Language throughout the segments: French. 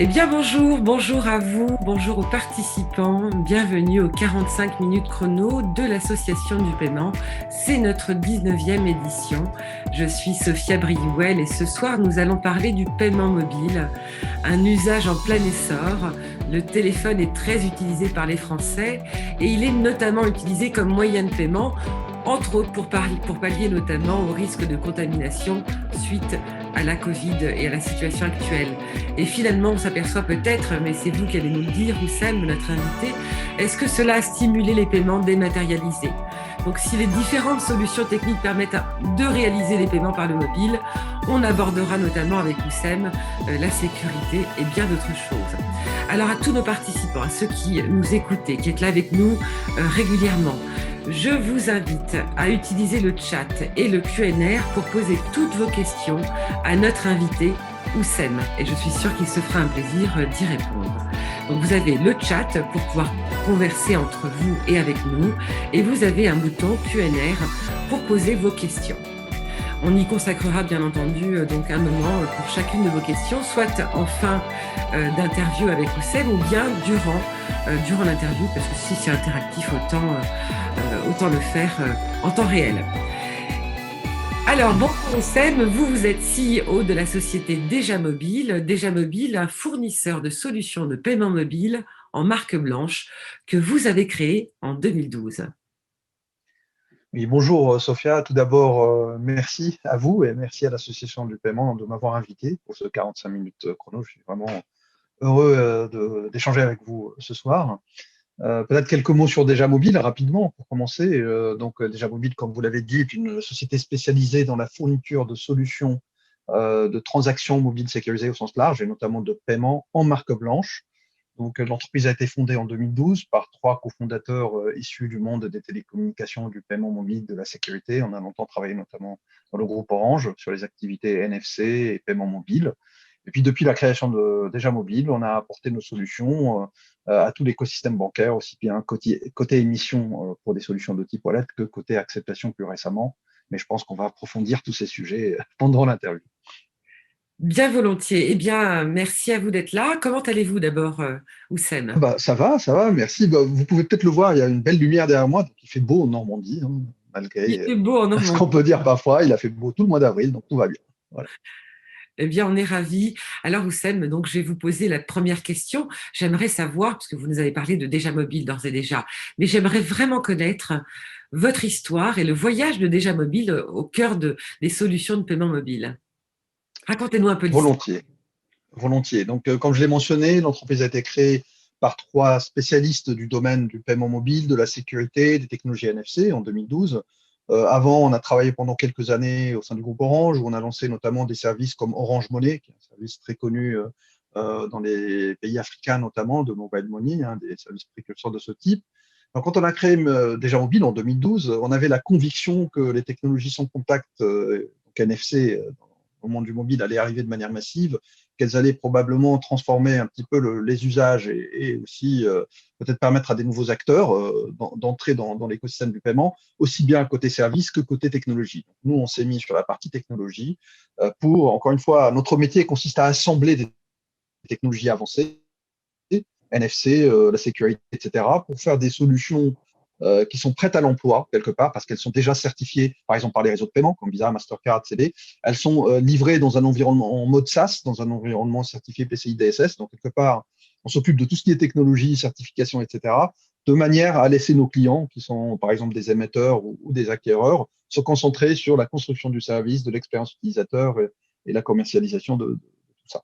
Eh bien bonjour, bonjour à vous, bonjour aux participants, bienvenue aux 45 minutes chrono de l'Association du paiement. C'est notre 19e édition. Je suis Sophia Briouel et ce soir nous allons parler du paiement mobile, un usage en plein essor. Le téléphone est très utilisé par les Français et il est notamment utilisé comme moyen de paiement, entre autres pour pallier notamment au risque de contamination suite à la Covid et à la situation actuelle. Et finalement, on s'aperçoit peut-être, mais c'est vous qui allez nous le dire, Oussem, notre invité, est-ce que cela a stimulé les paiements dématérialisés? Donc, si les différentes solutions techniques permettent de réaliser les paiements par le mobile, on abordera notamment avec Oussem la sécurité et bien d'autres choses. Alors, à tous nos participants, à ceux qui nous écoutent, qui êtes là avec nous régulièrement, je vous invite à utiliser le chat et le Q&R pour poser toutes vos questions à notre invité Oussem, et je suis sûre qu'il se fera un plaisir d'y répondre. Donc vous avez le chat pour pouvoir converser entre vous et avec nous, et vous avez un bouton Q&R pour poser vos questions. On y consacrera bien entendu donc un moment pour chacune de vos questions, soit en fin d'interview avec Oussem ou bien durant l'interview, parce que si c'est interactif, autant le faire en temps réel. Alors, bon, Oussem, vous êtes CEO de la société Déjà Mobile. Déjà Mobile, un fournisseur de solutions de paiement mobile en marque blanche que vous avez créé en 2012. Oui, bonjour Sophia. Tout d'abord, merci à vous et merci à l'Association du paiement de m'avoir invité pour ce 45 minutes chrono. Je suis vraiment heureux d'échanger avec vous ce soir. Peut-être quelques mots sur Déjà Mobile rapidement pour commencer. Déjà Mobile, comme vous l'avez dit, est une société spécialisée dans la fourniture de solutions de transactions mobiles sécurisées au sens large et notamment de paiement en marque blanche. L'entreprise a été fondée en 2012 par trois cofondateurs issus du monde des télécommunications, du paiement mobile, de la sécurité. On a longtemps travaillé notamment dans le groupe Orange sur les activités NFC et paiement mobile. Et puis, depuis la création de Déjà Mobile, on a apporté nos solutions à tout l'écosystème bancaire, aussi bien côté émission pour des solutions de type wallet que côté acceptation plus récemment. Mais je pense qu'on va approfondir tous ces sujets pendant l'interview. Bien volontiers. Eh bien, merci à vous d'être là. Comment allez-vous d'abord, Oussem? Ça va, merci. Vous pouvez peut-être le voir, il y a une belle lumière derrière moi, donc il fait beau en Normandie, hein, Il malgré fait beau en ce Normandie. qu'on peut dire parfois. Il a fait beau tout le mois d'avril, donc tout va bien. Voilà. Eh bien, on est ravis. Alors, Oussem, donc, je vais vous poser la première question. J'aimerais savoir, parce que vous nous avez parlé de Déjà Mobile d'ores et déjà, mais j'aimerais vraiment connaître votre histoire et le voyage de Déjà Mobile au cœur des solutions de paiement mobile. Racontez-nous un peu l'histoire. Volontiers, volontiers. Comme je l'ai mentionné, l'entreprise a été créée par trois spécialistes du domaine du paiement mobile, de la sécurité, des technologies NFC en 2012. Avant, on a travaillé pendant quelques années au sein du groupe Orange, où on a lancé notamment des services comme Orange Money, qui est un service très connu dans les pays africains notamment, de mobile money, hein, des services précurseurs de ce type. Donc, quand on a créé Déjà Mobile en 2012, on avait la conviction que les technologies sans contact, donc NFC, au monde du mobile, allaient arriver de manière massive, qu'elles allaient probablement transformer un petit peu les usages et aussi peut-être permettre à des nouveaux acteurs d'entrer dans l'écosystème du paiement, aussi bien côté service que côté technologie. Donc, nous, on s'est mis sur la partie technologie pour, encore une fois, notre métier consiste à assembler des technologies avancées, NFC, la sécurité, etc., pour faire des solutions qui sont prêtes à l'emploi quelque part parce qu'elles sont déjà certifiées, par exemple par les réseaux de paiement comme Visa, Mastercard, CD. Elles sont livrées dans un environnement en mode SaaS, dans un environnement certifié PCI DSS. Donc quelque part, on s'occupe de tout ce qui est technologie, certification, etc., de manière à laisser nos clients, qui sont par exemple des émetteurs ou des acquéreurs, se concentrer sur la construction du service, de l'expérience utilisateur et la commercialisation de tout ça.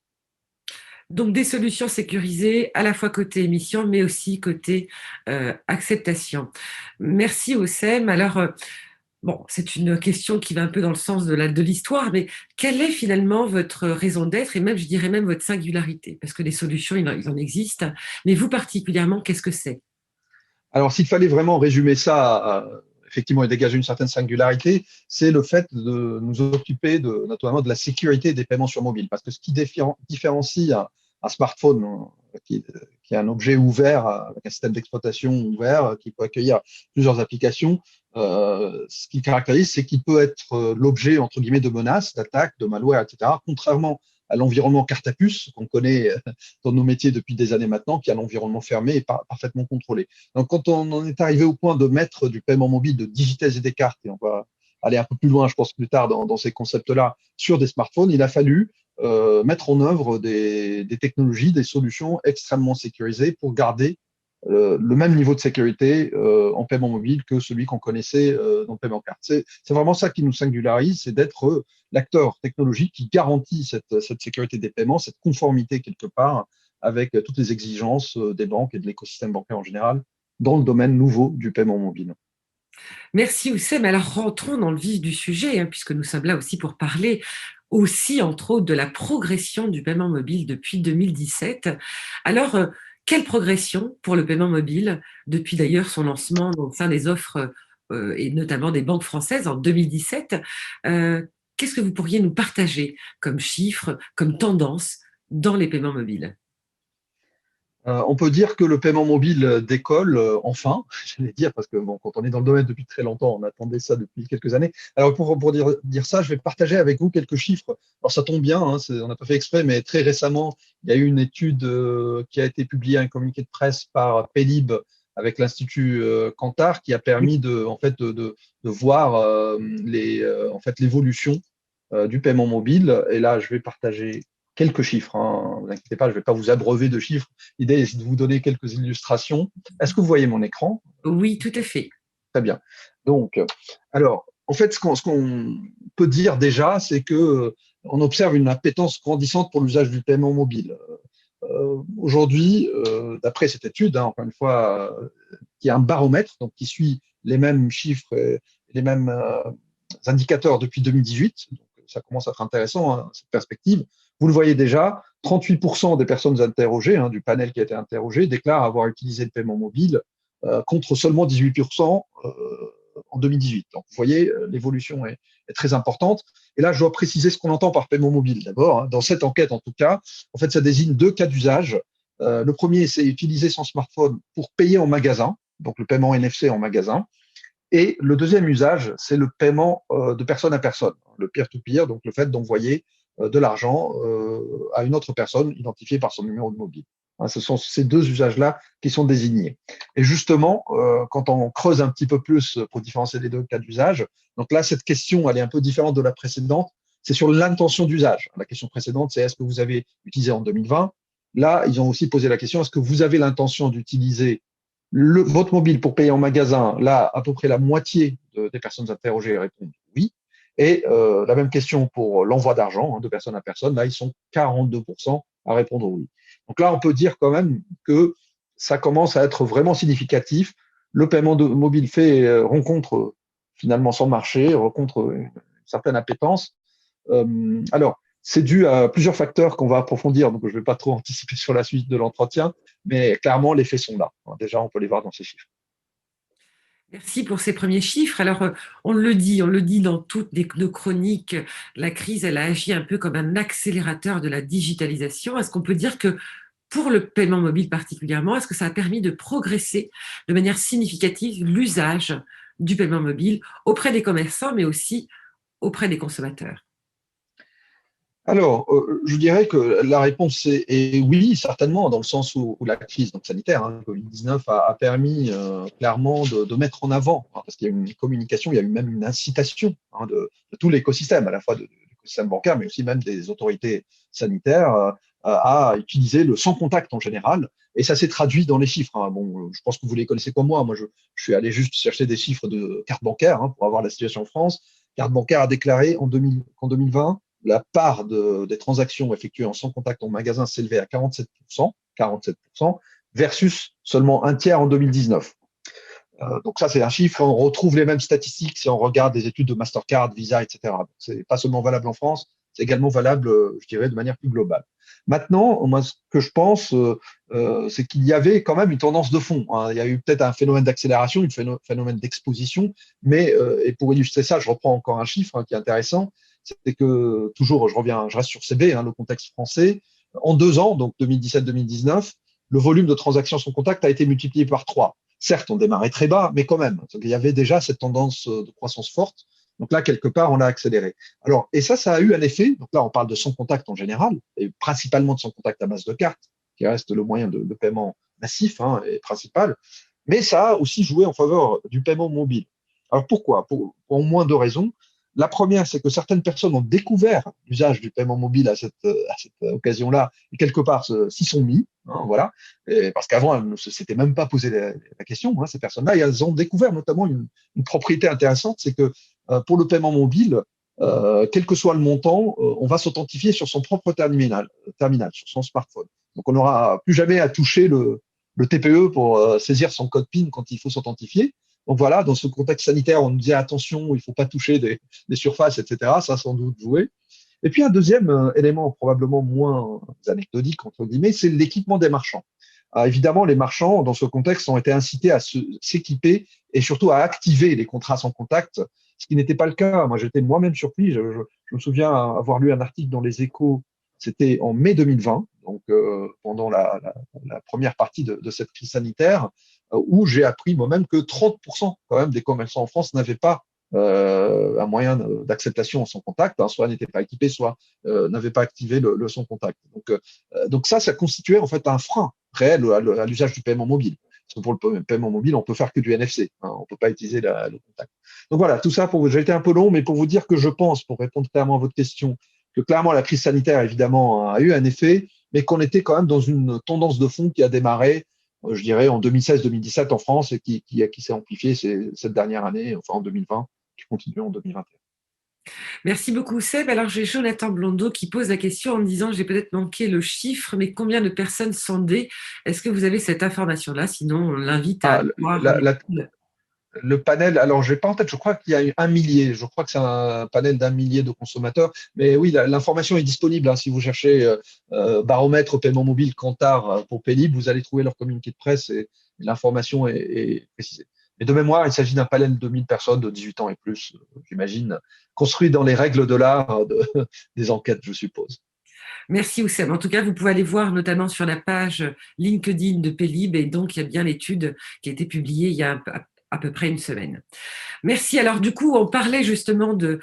Donc, des solutions sécurisées à la fois côté émission, mais aussi côté acceptation. Merci, Oussem. Alors, bon, c'est une question qui va un peu dans le sens de l'histoire, mais quelle est finalement votre raison d'être et même, je dirais même, votre singularité? Parce que les solutions, il en existe, mais vous particulièrement, qu'est-ce que c'est? Alors, s'il fallait vraiment résumer ça, effectivement, et dégager une certaine singularité, c'est le fait de nous occuper notamment de la sécurité des paiements sur mobile. Parce que ce qui différencie un smartphone qui est un objet ouvert, avec un système d'exploitation ouvert, qui peut accueillir plusieurs applications, ce qui le caractérise, c'est qu'il peut être l'objet, entre guillemets, de menaces, d'attaques, de malware, etc., contrairement à l'environnement carte à puce qu'on connaît dans nos métiers depuis des années maintenant, qui est un environnement fermé et parfaitement contrôlé. Donc, quand on en est arrivé au point de mettre du paiement mobile, de digitiser des cartes, et on va aller un peu plus loin, je pense, plus tard dans ces concepts-là, sur des smartphones, il a fallu mettre en œuvre des technologies, des solutions extrêmement sécurisées pour garder le même niveau de sécurité en paiement mobile que celui qu'on connaissait dans le paiement carte. C'est vraiment ça qui nous singularise, c'est d'être l'acteur technologique qui garantit cette sécurité des paiements, cette conformité quelque part avec toutes les exigences des banques et de l'écosystème bancaire en général dans le domaine nouveau du paiement mobile. Merci Oussem. Alors rentrons dans le vif du sujet, hein, puisque nous sommes là aussi pour parler aussi, entre autres, de la progression du paiement mobile depuis 2017. Alors, quelle progression pour le paiement mobile depuis d'ailleurs son lancement au sein des offres et notamment des banques françaises en 2017. Qu'est-ce que vous pourriez nous partager comme chiffres, comme tendance dans les paiements mobiles? On peut dire que le paiement mobile décolle enfin, j'allais dire, parce que bon, quand on est dans le domaine depuis très longtemps, on attendait ça depuis quelques années. Alors pour dire ça, je vais partager avec vous quelques chiffres. Alors ça tombe bien, hein, on n'a pas fait exprès, mais très récemment, il y a eu une étude qui a été publiée, un communiqué de presse par Pélib avec l'Institut Kantar, qui a permis de voir en fait, l'évolution du paiement mobile. Et là, je vais partager quelques chiffres. Hein. Ne vous inquiétez pas, je ne vais pas vous abreuver de chiffres. L'idée est de vous donner quelques illustrations. Est-ce que vous voyez mon écran? Oui, tout à fait. Très bien. Donc, alors, en fait, ce qu'on peut dire déjà, c'est que on observe une appétence grandissante pour l'usage du paiement mobile. Aujourd'hui, d'après cette étude, hein, encore une fois, qui est un baromètre, donc qui suit les mêmes chiffres et les mêmes indicateurs depuis 2018, donc ça commence à être intéressant, hein, cette perspective. Vous le voyez déjà, 38% des personnes interrogées, hein, du panel qui a été interrogé, déclarent avoir utilisé le paiement mobile contre seulement 18% en 2018. Donc, vous voyez, l'évolution est très importante. Et là, je dois préciser ce qu'on entend par paiement mobile d'abord. Hein. Dans cette enquête, en tout cas, en fait, ça désigne deux cas d'usage. Le premier, c'est utiliser son smartphone pour payer en magasin, donc le paiement NFC en magasin. Et le deuxième usage, c'est le paiement de personne à personne, le peer-to-peer, donc le fait d'envoyer de l'argent à une autre personne identifiée par son numéro de mobile. Hein, ce sont ces deux usages-là qui sont désignés. Et justement, quand on creuse un petit peu plus pour différencier les deux cas d'usage, donc là, cette question, elle est un peu différente de la précédente, c'est sur l'intention d'usage. La question précédente, c'est est-ce que vous avez utilisé en 2020? Là, ils ont aussi posé la question, est-ce que vous avez l'intention d'utiliser votre mobile pour payer en magasin? Là, à peu près la moitié des personnes interrogées répondent oui. Et la même question pour l'envoi d'argent, hein, de personne à personne. Là, ils sont 42% à répondre oui. Donc là, on peut dire quand même que ça commence à être vraiment significatif. Le paiement mobile rencontre finalement son marché, rencontre une certaine appétence. Alors, c'est dû à plusieurs facteurs qu'on va approfondir, donc je ne vais pas trop anticiper sur la suite de l'entretien, mais clairement, les faits sont là. Déjà, on peut les voir dans ces chiffres. Merci pour ces premiers chiffres. Alors, on le dit dans toutes nos chroniques, la crise, elle a agi un peu comme un accélérateur de la digitalisation. Est-ce qu'on peut dire que pour le paiement mobile particulièrement, est-ce que ça a permis de progresser de manière significative l'usage du paiement mobile auprès des commerçants, mais aussi auprès des consommateurs? Alors, je dirais que la réponse est oui, certainement, dans le sens où la crise donc sanitaire, hein, Covid-19, a permis clairement de mettre en avant, hein, parce qu'il y a eu une communication, il y a eu même une incitation hein, de tout l'écosystème, à la fois de l'écosystème bancaire, mais aussi même des autorités sanitaires, à utiliser le sans contact en général. Et ça s'est traduit dans les chiffres. Hein. Bon, je pense que vous les connaissez comme moi. Moi, je suis allé juste chercher des chiffres de carte bancaire hein, pour avoir la situation en France. Carte bancaire a déclaré qu'en 2020, la part des transactions effectuées en sans contact en magasin s'élevait à 47%, versus seulement un tiers en 2019. Donc ça, c'est un chiffre. On retrouve les mêmes statistiques si on regarde des études de Mastercard, Visa, etc. C'est pas seulement valable en France, c'est également valable, je dirais, de manière plus globale. Maintenant, moi, ce que je pense, c'est qu'il y avait quand même une tendance de fond. Hein. Il y a eu peut-être un phénomène d'accélération, un phénomène d'exposition, mais et pour illustrer ça, je reprends encore un chiffre hein, qui est intéressant. C'est que toujours, je reste sur CB, hein, le contexte français. En 2 ans, donc 2017-2019, le volume de transactions sans contact a été multiplié par 3. Certes, on démarrait très bas, mais quand même. Donc, il y avait déjà cette tendance de croissance forte Donc là, quelque part, on l'a accéléré. Alors, et ça a eu un effet. Donc là, on parle de sans contact en général, et principalement de sans contact à base de cartes, qui reste le moyen de paiement massif et principal. Mais ça a aussi joué en faveur du paiement mobile. Alors pourquoi? Pour au moins deux raisons. La première, c'est que certaines personnes ont découvert l'usage du paiement mobile à cette occasion-là, et quelque part s'y sont mis, voilà. Et parce qu'avant, elles ne s'étaient même pas posé la question, ces personnes-là, et elles ont découvert notamment une propriété intéressante, c'est que pour le paiement mobile, quel que soit le montant, on va s'authentifier sur son propre terminal, sur son smartphone. Donc on n'aura plus jamais à toucher le TPE pour saisir son code PIN quand il faut s'authentifier. Donc voilà, dans ce contexte sanitaire, on nous disait attention, il ne faut pas toucher des surfaces, etc. Ça a sans doute joué. Et puis un deuxième élément probablement moins anecdotique, entre guillemets, c'est l'équipement des marchands. Évidemment, les marchands, dans ce contexte, ont été incités à s'équiper et surtout à activer les contrats sans contact, ce qui n'était pas le cas. Moi, j'étais moi-même surpris. Je me souviens avoir lu un article dans Les Échos, c'était en mai 2020, donc pendant la première partie de cette crise sanitaire, où j'ai appris moi-même que 30% quand même des commerçants en France n'avaient pas un moyen d'acceptation sans contact, soit n'étaient pas équipés, soit n'avaient pas activé le sans contact. Donc ça constituait en fait un frein réel à l'usage du paiement mobile. Parce que pour le paiement mobile, on peut faire que du NFC, on ne peut pas utiliser le contact. Donc voilà, tout ça j'ai été un peu long, mais pour vous dire que je pense, pour répondre clairement à votre question, que clairement la crise sanitaire évidemment a eu un effet, mais qu'on était quand même dans une tendance de fond qui a démarré, je dirais, en 2016-2017 en France et qui s'est amplifiée cette dernière année, enfin en 2020, qui continue en 2021. Merci beaucoup, Seb. Alors, j'ai Jonathan Blondeau qui pose la question en me disant, j'ai peut-être manqué le chiffre, mais combien de personnes sondées? Est-ce que vous avez cette information-là? Sinon, on l'invite à voir. Le panel, alors je n'ai pas en tête, je crois qu'il y a eu 1 millier, je crois que c'est un panel d'1 millier de consommateurs, mais oui, l'information est disponible. Si vous cherchez baromètre paiement mobile Kantar pour Paylib, vous allez trouver leur communiqué de presse et l'information est précisée. Mais de mémoire, il s'agit d'un panel de 1000 personnes de 18 ans et plus, j'imagine, construit dans les règles de l'art des enquêtes, je suppose. Merci Oussem. En tout cas, vous pouvez aller voir notamment sur la page LinkedIn de Paylib, et donc il y a bien l'étude qui a été publiée il y a à peu près une semaine. Merci. Alors du coup, on parlait justement de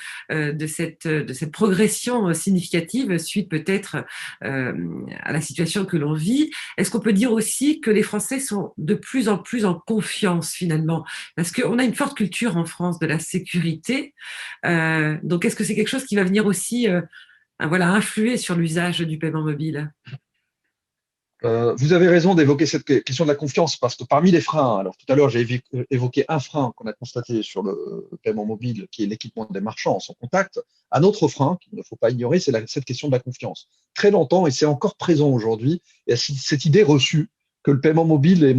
cette progression significative suite peut-être à la situation que l'on vit. Est-ce qu'on peut dire aussi que les Français sont de plus en plus en confiance finalement? Parce qu'on a une forte culture en France de la sécurité. Donc est-ce que c'est quelque chose qui va venir aussi influer sur l'usage du paiement mobile? Vous avez raison d'évoquer cette question de la confiance, parce que parmi les freins, alors tout à l'heure j'ai évoqué un frein qu'on a constaté sur le paiement mobile, qui est l'équipement des marchands sans contact. Un autre frein qu'il ne faut pas ignorer, c'est cette question de la confiance. Très longtemps, et c'est encore présent aujourd'hui, il y a cette idée reçue que le paiement mobile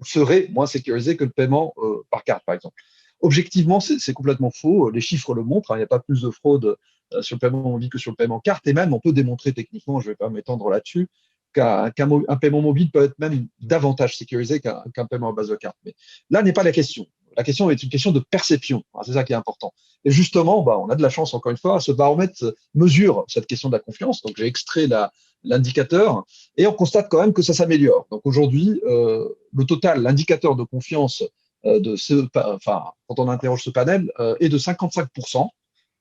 serait moins sécurisé que le paiement par carte, par exemple. Objectivement, c'est complètement faux. Les chiffres le montrent. Il n'y a pas plus de fraude sur le paiement mobile que sur le paiement carte, et même on peut démontrer techniquement, je ne vais pas m'étendre là-dessus, qu'un paiement mobile peut être même davantage sécurisé qu'un paiement à base de carte. Mais là n'est pas la question. La question est une question de perception. C'est ça qui est important. Et justement, on a de la chance, encore une fois, ce baromètre mesure cette question de la confiance. Donc, j'ai extrait l'indicateur et on constate quand même que ça s'améliore. Donc, aujourd'hui, le total, l'indicateur de confiance quand on interroge ce panel, est de 55%.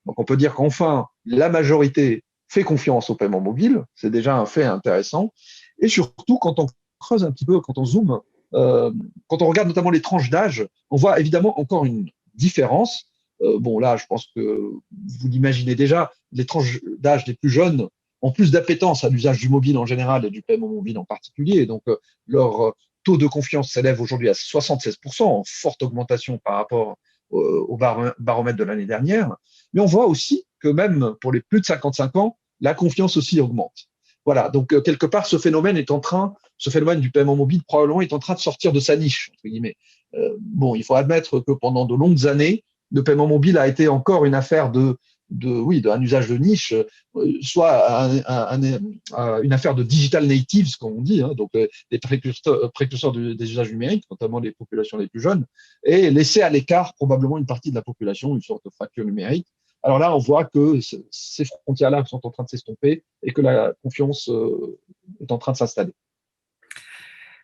Donc, on peut dire qu'enfin, la majorité fait confiance au paiement mobile. C'est déjà un fait intéressant. Et surtout, quand on creuse un petit peu, quand on zoome, quand on regarde notamment les tranches d'âge, on voit évidemment encore une différence. Là, je pense que vous l'imaginez déjà, les tranches d'âge des plus jeunes ont plus d'appétence à l'usage du mobile en général et du paiement mobile en particulier. Et donc, leur taux de confiance s'élève aujourd'hui à 76%, en forte augmentation par rapport au baromètre de l'année dernière. Mais on voit aussi que même pour les plus de 55 ans, la confiance aussi augmente. Voilà, donc quelque part, ce phénomène du paiement mobile probablement est en train de sortir de sa niche, entre guillemets. Il faut admettre que pendant de longues années, le paiement mobile a été encore une affaire d'un usage de niche, soit une affaire de digital natives, comme on dit, donc des précurseurs des usages numériques, notamment les populations les plus jeunes, et laisser à l'écart probablement une partie de la population, une sorte de fracture numérique. Alors là, on voit que ces frontières-là sont en train de s'estomper et que la confiance est en train de s'installer.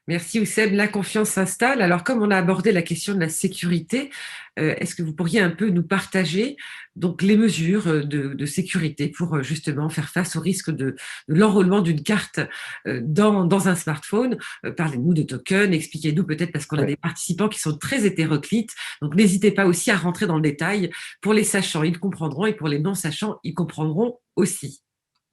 Merci Oussem, la confiance s'installe. Alors, comme on a abordé la question de la sécurité, est-ce que vous pourriez un peu nous partager donc les mesures de sécurité pour justement faire face au risque de l'enrôlement d'une carte dans un smartphone? Parlez-nous de tokens, expliquez-nous peut-être parce qu'on a Ouais. des participants qui sont très hétéroclites. Donc, n'hésitez pas aussi à rentrer dans le détail. Pour les sachants, ils comprendront et pour les non-sachants, ils comprendront aussi.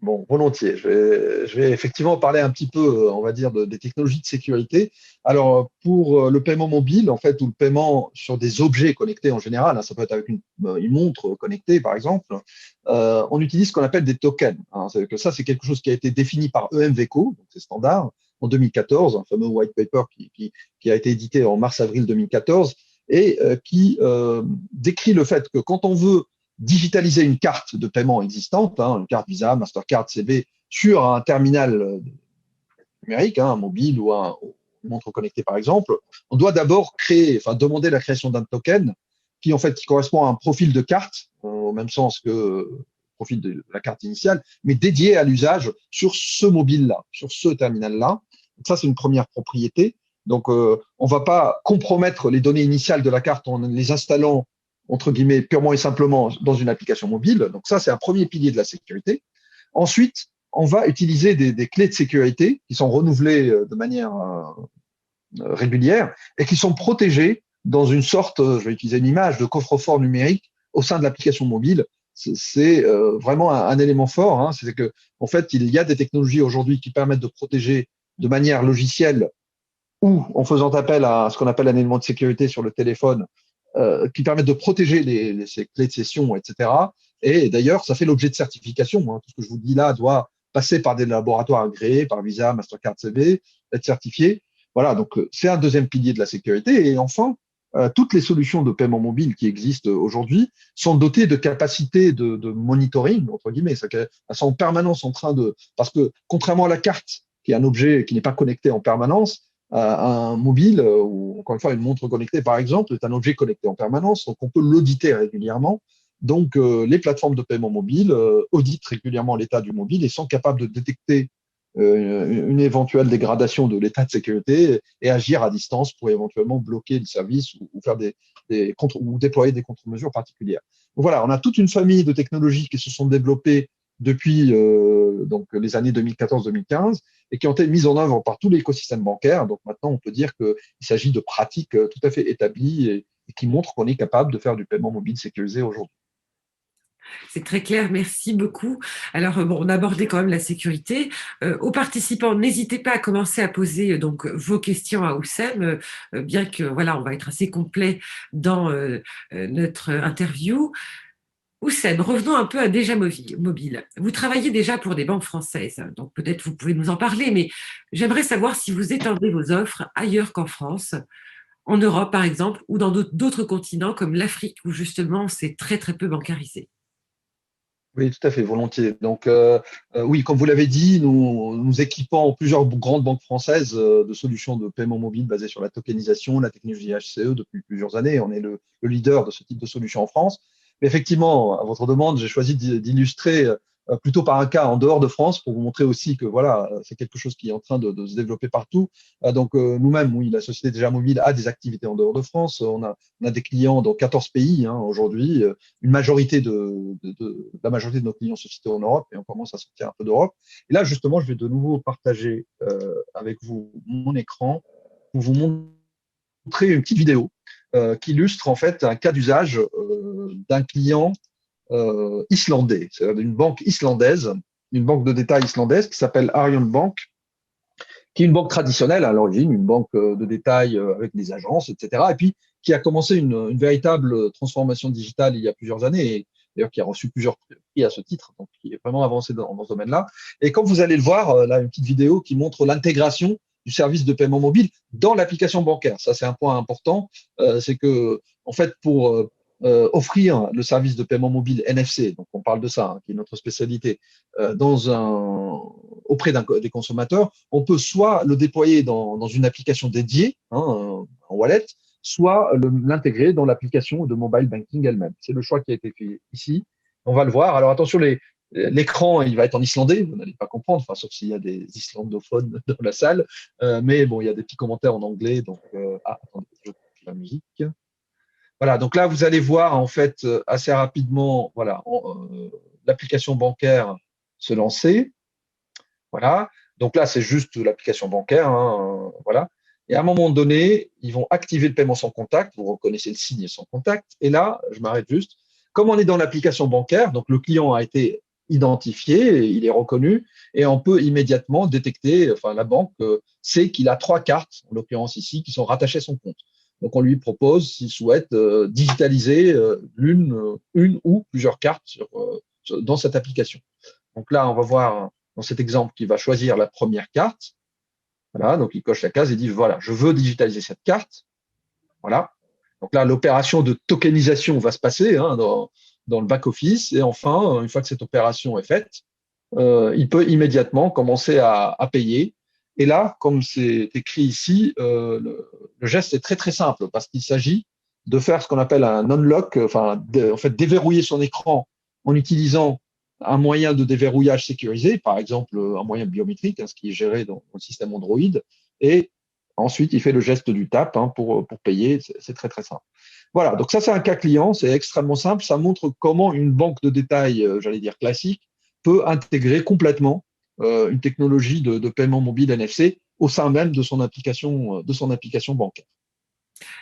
Bon, volontiers. Je vais effectivement parler un petit peu, on va dire, des technologies de sécurité. Alors, pour le paiement mobile, en fait, ou le paiement sur des objets connectés en général, hein, ça peut être avec une montre connectée, par exemple, on utilise ce qu'on appelle des tokens. Hein. C'est quelque chose qui a été défini par EMVCO, donc c'est standard, en 2014, un fameux white paper qui a été édité en mars-avril 2014, et qui décrit le fait que quand on veut digitaliser une carte de paiement existante, hein, une carte Visa, Mastercard, CB, sur un terminal numérique, hein, un mobile ou une montre connectée par exemple, on doit d'abord demander la création d'un token qui correspond à un profil de carte, au même sens que le profil de la carte initiale, mais dédié à l'usage sur ce mobile-là, sur ce terminal-là. Ça, c'est une première propriété. Donc, on ne va pas compromettre les données initiales de la carte en les installant entre guillemets, purement et simplement dans une application mobile. Donc ça, c'est un premier pilier de la sécurité. Ensuite, on va utiliser des clés de sécurité qui sont renouvelées de manière régulière et qui sont protégées dans une sorte, je vais utiliser une image, de coffre-fort numérique au sein de l'application mobile. C'est vraiment un élément fort. Hein. C'est que, en fait, il y a des technologies aujourd'hui qui permettent de protéger de manière logicielle ou en faisant appel à ce qu'on appelle un élément de sécurité sur le téléphone qui permettent de protéger ces clés de session, etc. Et d'ailleurs, ça fait l'objet de certification. Hein. Tout ce que je vous dis là doit passer par des laboratoires agréés, par Visa, Mastercard, CB, être certifié. Voilà, donc c'est un deuxième pilier de la sécurité. Et enfin, toutes les solutions de paiement mobile qui existent aujourd'hui sont dotées de capacités de monitoring, entre guillemets. Elles sont en permanence en train de… Parce que contrairement à la carte, qui est un objet qui n'est pas connecté en permanence, un mobile ou encore une fois une montre connectée par exemple est un objet connecté en permanence, donc on peut l'auditer régulièrement. Donc les plateformes de paiement mobile auditent régulièrement l'état du mobile et sont capables de détecter une éventuelle dégradation de l'état de sécurité et agir à distance pour éventuellement bloquer le service ou faire ou déployer des contre-mesures particulières. Donc voilà, on a toute une famille de technologies qui se sont développées depuis donc les années 2014-2015 et qui ont été mises en œuvre par tout l'écosystème bancaire. Donc maintenant, on peut dire qu'il s'agit de pratiques tout à fait établies et qui montrent qu'on est capable de faire du paiement mobile sécurisé aujourd'hui. C'est très clair, merci beaucoup. Alors, bon, on a abordé quand même la sécurité. Aux participants, n'hésitez pas à commencer à poser donc vos questions à Oussem, bien que voilà, on va être assez complet dans notre interview. Oussem, revenons un peu à Déjà Mobile. Vous travaillez déjà pour des banques françaises, donc peut-être vous pouvez nous en parler, mais j'aimerais savoir si vous étendez vos offres ailleurs qu'en France, en Europe par exemple, ou dans d'autres continents comme l'Afrique, où justement c'est très très peu bancarisé. Oui, tout à fait, volontiers. Donc, oui, comme vous l'avez dit, nous équipons plusieurs grandes banques françaises de solutions de paiement mobile basées sur la tokenisation, la technologie HCE depuis plusieurs années. On est le leader de ce type de solution en France. Mais effectivement, à votre demande, j'ai choisi d'illustrer plutôt par un cas en dehors de France pour vous montrer aussi que voilà, c'est quelque chose qui est en train de se développer partout. Donc, nous-mêmes, oui, la société Déjà Mobile a des activités en dehors de France. On a des clients dans 14 pays hein, aujourd'hui. Une majorité la majorité de nos clients se situent en Europe et on commence à sortir un peu d'Europe. Et là, justement, je vais de nouveau partager avec vous mon écran pour vous montrer une petite vidéo qui illustre en fait un cas d'usage d'un client islandais, c'est-à-dire d'une banque islandaise, une banque de détail islandaise qui s'appelle Arion Bank, qui est une banque traditionnelle à l'origine, une banque de détail avec des agences, etc. Et puis qui a commencé une véritable transformation digitale il y a plusieurs années, et d'ailleurs qui a reçu plusieurs prix à ce titre, donc qui est vraiment avancé dans ce domaine-là. Et comme vous allez le voir, là, une petite vidéo qui montre l'intégration du service de paiement mobile dans l'application bancaire. Ça, c'est un point important. C'est que, en fait, pour offrir le service de paiement mobile NFC, donc on parle de ça, hein, qui est notre spécialité, auprès des consommateurs, on peut soit le déployer dans une application dédiée, hein, en wallet, soit l'intégrer dans l'application de mobile banking elle-même. C'est le choix qui a été fait ici. On va le voir. Alors attention, l'écran, il va être en islandais, vous n'allez pas comprendre, enfin, sauf s'il y a des islandophones dans la salle. Mais bon, il y a des petits commentaires en anglais. Donc, attendez, je coupe la musique. Voilà, donc là, vous allez voir en fait assez rapidement, voilà, l'application bancaire se lancer. Voilà, donc là, c'est juste l'application bancaire, hein, voilà. Et à un moment donné, ils vont activer le paiement sans contact. Vous reconnaissez le signe sans contact. Et là, je m'arrête juste. Comme on est dans l'application bancaire, donc le client a été identifié, il est reconnu, et on peut immédiatement détecter, enfin la banque sait qu'il a 3 cartes, en l'occurrence ici, qui sont rattachées à son compte. Donc on lui propose, s'il souhaite, digitaliser une ou plusieurs cartes dans cette application. Donc là, on va voir dans cet exemple qu'il va choisir la première carte. Voilà, donc il coche la case et dit voilà, je veux digitaliser cette carte. Voilà. Donc là, l'opération de tokenisation va se passer dans le back-office. Et enfin, une fois que cette opération est faite, il peut immédiatement commencer à payer. Et là, comme c'est écrit ici, le geste est très très simple parce qu'il s'agit de faire ce qu'on appelle un unlock, enfin, en fait, déverrouiller son écran en utilisant un moyen de déverrouillage sécurisé, par exemple un moyen biométrique, ce qui est géré dans le système Android. Et ensuite, il fait le geste du tap pour payer. C'est très très simple. Voilà, donc ça c'est un cas client, c'est extrêmement simple. Ça montre comment une banque de détail, j'allais dire classique, peut intégrer complètement une technologie de paiement mobile NFC au sein même de son application bancaire.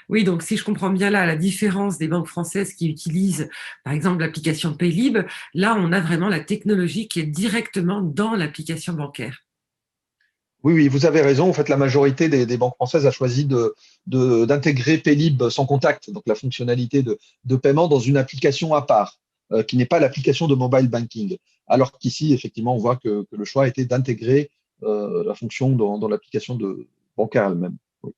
Oui, donc si je comprends bien là, la différence des banques françaises qui utilisent, par exemple, l'application Paylib, là, on a vraiment la technologie qui est directement dans l'application bancaire. Oui, oui, vous avez raison. En fait, la majorité des banques françaises a choisi d'intégrer Paylib sans contact, donc la fonctionnalité de paiement dans une application à part, qui n'est pas l'application de mobile banking. Alors qu'ici, effectivement, on voit que le choix a été d'intégrer la fonction dans l'application bancaire elle-même. Oui.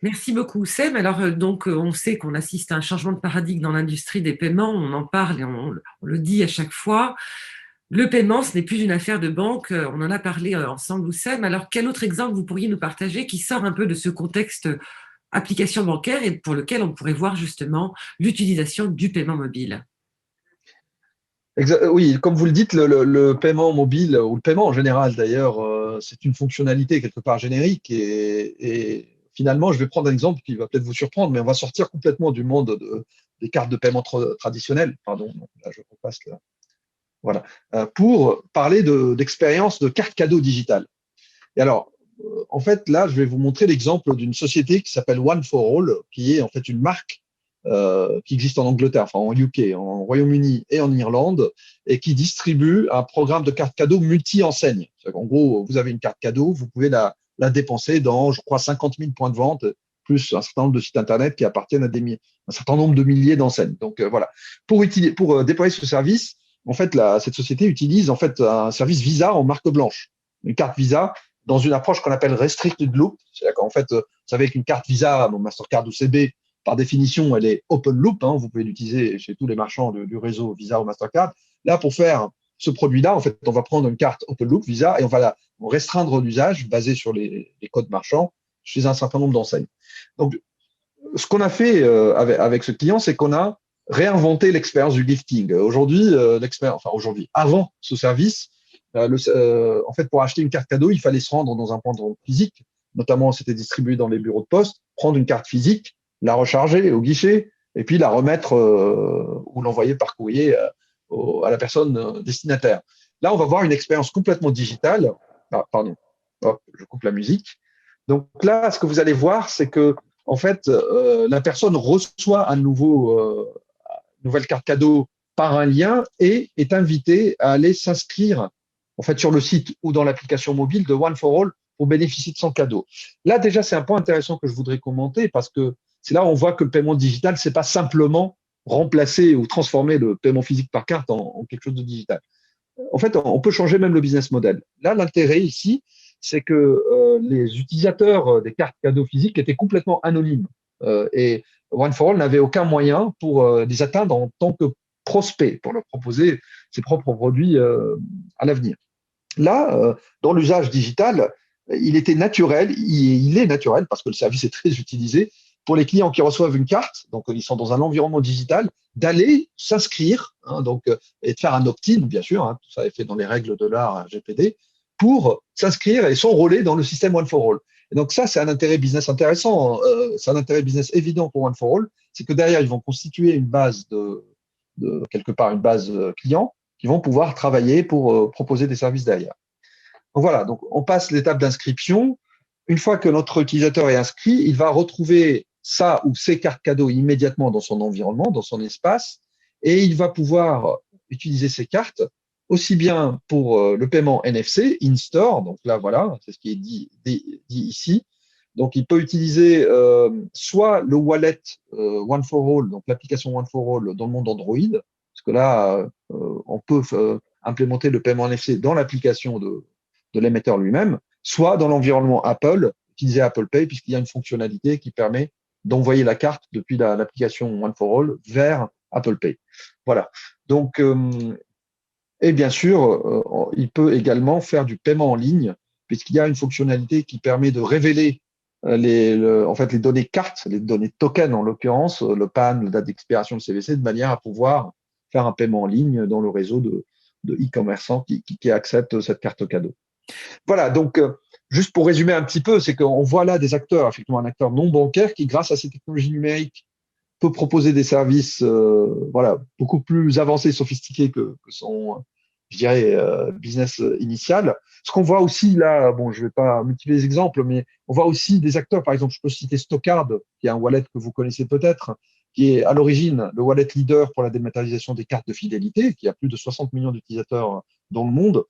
Merci beaucoup, Sem. Alors, on sait qu'on assiste à un changement de paradigme dans l'industrie des paiements. On en parle et on le dit à chaque fois. Le paiement, ce n'est plus une affaire de banque. On en a parlé ensemble, Oussem. Alors, quel autre exemple vous pourriez nous partager qui sort un peu de ce contexte application bancaire et pour lequel on pourrait voir justement l'utilisation du paiement mobile? Oui, comme vous le dites, le paiement mobile, ou le paiement en général d'ailleurs, c'est une fonctionnalité quelque part générique. Et finalement, je vais prendre un exemple qui va peut-être vous surprendre, mais on va sortir complètement du monde des cartes de paiement traditionnelles. Pardon, là, je repasse là. Voilà. Pour parler d'expérience de carte cadeau digitale. Et alors, en fait, là, je vais vous montrer l'exemple d'une société qui s'appelle One for All, qui est en fait une marque qui existe en Angleterre, enfin en UK, en Royaume-Uni et en Irlande, et qui distribue un programme de carte cadeau multi-enseigne. En gros, vous avez une carte cadeau, vous pouvez la dépenser dans, je crois, 50 000 points de vente, plus un certain nombre de sites Internet qui appartiennent à un certain nombre de milliers d'enseignes. Donc voilà. Pour déployer ce service, en fait, cette société utilise en fait un service Visa en marque blanche, une carte Visa dans une approche qu'on appelle restricted loop. C'est-à-dire qu'en fait, vous savez qu'une carte Visa, Mastercard ou CB, par définition, elle est open loop. Vous pouvez l'utiliser chez tous les marchands du réseau Visa ou Mastercard. Là, pour faire ce produit-là, en fait, on va prendre une carte open loop Visa et on va restreindre l'usage basé sur les codes marchands chez un certain nombre d'enseignes. Donc, ce qu'on a fait avec ce client, c'est qu'on a réinventé l'expérience du gifting. Aujourd'hui, avant ce service, en fait, pour acheter une carte cadeau, il fallait se rendre dans un point de vente physique. Notamment, c'était distribué dans les bureaux de poste, prendre une carte physique, la recharger au guichet, et puis la remettre ou l'envoyer par courrier à la personne destinataire. Là, on va voir une expérience complètement digitale. Ah, pardon, hop, je coupe la musique. Donc là, ce que vous allez voir, c'est que en fait, la personne reçoit nouvelle carte cadeau par un lien et est invitée à aller s'inscrire en fait sur le site ou dans l'application mobile de One for All pour bénéficier de son cadeau. Là, déjà, c'est un point intéressant que je voudrais commenter parce que c'est là où on voit que le paiement digital, c'est pas simplement remplacer ou transformer le paiement physique par carte en quelque chose de digital. En fait, on peut changer même le business model. Là, l'intérêt ici, c'est que les utilisateurs des cartes cadeaux physiques étaient complètement anonymes. Et One for All n'avait aucun moyen pour les atteindre en tant que prospect, pour leur proposer ses propres produits à l'avenir. Là, dans l'usage digital, il était naturel, il est naturel parce que le service est très utilisé, pour les clients qui reçoivent une carte, donc ils sont dans un environnement digital, d'aller s'inscrire, et de faire un opt-in, bien sûr, tout ça est fait dans les règles de l'art RGPD, pour s'inscrire et s'enrôler dans le système One for All. Et donc ça, c'est un intérêt business intéressant, c'est un intérêt business évident pour One for All, c'est que derrière, ils vont constituer une base quelque part une base client, qui vont pouvoir travailler pour proposer des services derrière. Donc voilà, donc on passe l'étape d'inscription. Une fois que notre utilisateur est inscrit, il va retrouver sa ou ses cartes cadeaux immédiatement dans son environnement, dans son espace, et il va pouvoir utiliser ces cartes aussi bien pour le paiement NFC, in-store, donc là voilà, c'est ce qui est dit ici. Donc il peut utiliser soit le wallet One for All, donc l'application One for All dans le monde Android, parce que là on peut implémenter le paiement NFC dans l'application de l'émetteur lui-même, soit dans l'environnement Apple, utiliser Apple Pay, puisqu'il y a une fonctionnalité qui permet d'envoyer la carte depuis l'application One for All vers Apple Pay. Voilà. Donc, et bien sûr, il peut également faire du paiement en ligne, puisqu'il y a une fonctionnalité qui permet de révéler en fait, les données cartes, les données tokens en l'occurrence, le PAN, la date d'expiration, le CVC, de manière à pouvoir faire un paiement en ligne dans le réseau de e-commerçants qui acceptent cette carte cadeau. Voilà, donc juste pour résumer un petit peu, c'est qu'on voit là des acteurs, effectivement un acteur non bancaire qui, grâce à ces technologies numériques, peut proposer des services voilà, beaucoup plus avancés, sophistiqués que son, je dirais, business initial. Ce qu'on voit aussi là, bon, je ne vais pas multiplier les exemples, mais on voit aussi des acteurs, par exemple, je peux citer Stockcard, qui est un wallet que vous connaissez peut-être, qui est à l'origine le wallet leader pour la dématérialisation des cartes de fidélité, qui a plus de 60 millions d'utilisateurs dans le monde,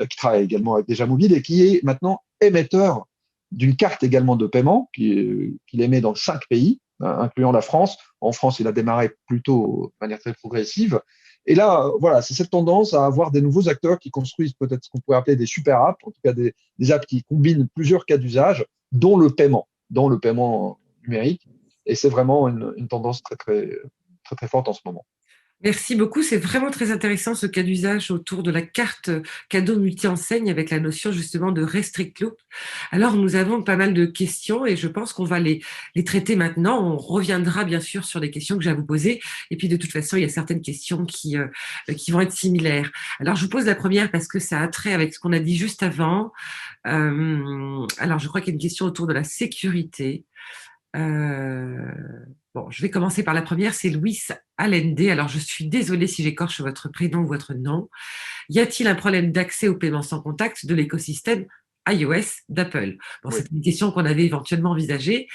qui travaille également avec Déjà Mobile et qui est maintenant émetteur d'une carte également de paiement qu'il émet dans 5 pays, incluant la France. En France, il a démarré plutôt de manière très progressive. Et là, voilà, c'est cette tendance à avoir des nouveaux acteurs qui construisent peut-être ce qu'on pourrait appeler des super apps, en tout cas des apps qui combinent plusieurs cas d'usage, dont le paiement numérique. Et c'est vraiment une tendance très, très, très, très forte en ce moment. Merci beaucoup. C'est vraiment très intéressant ce cas d'usage autour de la carte cadeau multi-enseigne avec la notion justement de restrict loop. Alors, nous avons pas mal de questions et je pense qu'on va les traiter maintenant. On reviendra bien sûr sur les questions que j'ai à vous poser. Et puis, de toute façon, il y a certaines questions qui vont être similaires. Alors, je vous pose la première parce que ça a trait avec ce qu'on a dit juste avant. Alors, je crois qu'il y a une question autour de la sécurité. Bon, je vais commencer par la première, c'est Luis Allende. Alors, je suis désolée si j'écorche votre prénom ou votre nom. Y a-t-il un problème d'accès au paiement sans contact de l'écosystème iOS d'Apple? Bon, Oui. c'est une question qu'on avait éventuellement envisagée.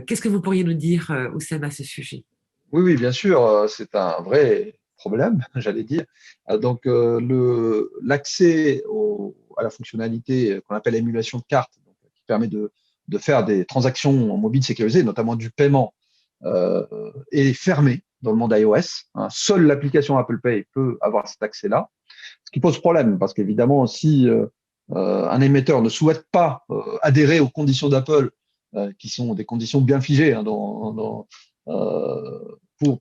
Qu'est-ce que vous pourriez nous dire, Oussem, à ce sujet? Oui, oui, bien sûr, c'est un vrai problème, j'allais dire. Donc, l'accès à la fonctionnalité qu'on appelle émulation de carte, donc, qui permet de faire des transactions en mobile sécurisées, notamment du paiement, est fermé dans le monde iOS. Seule l'application Apple Pay peut avoir cet accès-là, ce qui pose problème, parce qu'évidemment, si un émetteur ne souhaite pas adhérer aux conditions d'Apple, qui sont des conditions bien figées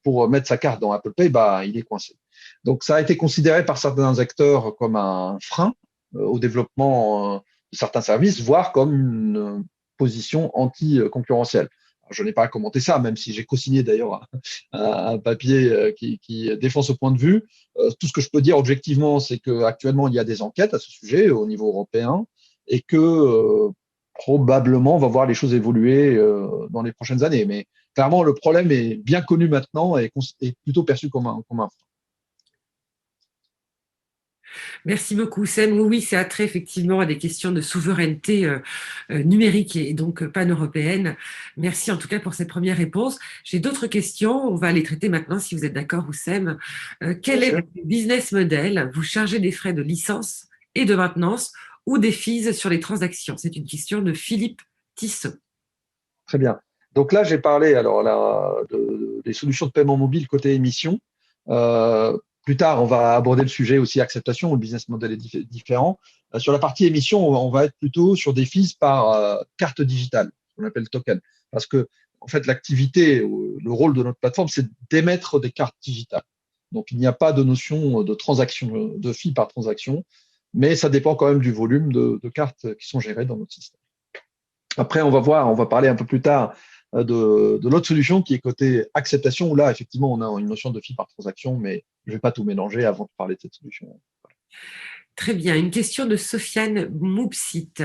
pour mettre sa carte dans Apple Pay, bah, il est coincé. Donc, ça a été considéré par certains acteurs comme un frein au développement de certains services, voire comme une position anti-concurrentielle. Je n'ai pas commenté ça, même si j'ai co-signé d'ailleurs un papier qui défend ce point de vue. Tout ce que je peux dire objectivement, c'est qu'actuellement, il y a des enquêtes à ce sujet au niveau européen et que probablement, on va voir les choses évoluer dans les prochaines années. Mais clairement, le problème est bien connu maintenant et est plutôt perçu comme un frein. Merci beaucoup, Sam. Oui, c'est attrait effectivement à des questions de souveraineté numérique et donc pan-européenne. Merci en tout cas pour cette première réponse. J'ai d'autres questions. On va les traiter maintenant si vous êtes d'accord, Oussem. Quel est votre business model? Vous chargez des frais de licence et de maintenance ou des fees sur les transactions? C'est une question de Philippe Tissot. Très bien. Donc là, j'ai parlé alors là, des solutions de paiement mobile côté émission. Plus tard, on va aborder le sujet aussi acceptation, où le business model est différent. Sur la partie émission, on va être plutôt sur des fees par carte digitale, qu'on appelle token. Parce que, en fait, l'activité, le rôle de notre plateforme, c'est d'émettre des cartes digitales. Donc, il n'y a pas de notion de transaction, de fee par transaction, mais ça dépend quand même du volume de cartes qui sont gérées dans notre système. Après, on va parler un peu plus tard de l'autre solution qui est côté acceptation, où là, effectivement, on a une notion de fee par transaction, mais je ne vais pas tout mélanger avant de parler de cette solution. Très bien. Une question de Sofiane Moupsit.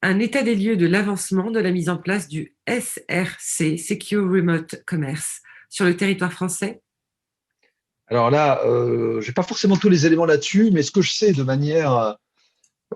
Un état des lieux de l'avancement de la mise en place du SRC, Secure Remote Commerce, sur le territoire français? Alors là, je n'ai pas forcément tous les éléments là-dessus, mais ce que je sais de manière,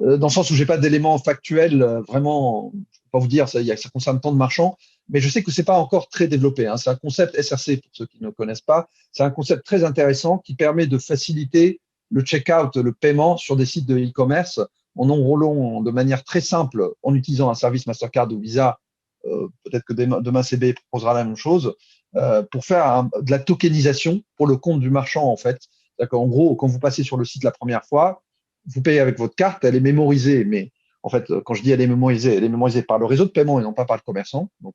dans le sens où j'ai pas d'éléments factuels, vraiment, je peux pas vous dire, ça concerne tant de marchands, mais je sais que c'est pas encore très développé, hein. C'est un concept SRC, pour ceux qui ne connaissent pas. C'est un concept très intéressant qui permet de faciliter le checkout, le paiement sur des sites de e-commerce en enrôlant de manière très simple, en utilisant un service Mastercard ou Visa. Peut-être que demain CB proposera la même chose, pour faire de la tokenisation pour le compte du marchand, en fait. En gros, quand vous passez sur le site la première fois, vous payez avec votre carte, elle est mémorisée, mais en fait, quand je dis elle est mémorisée par le réseau de paiement et non pas par le commerçant. Donc,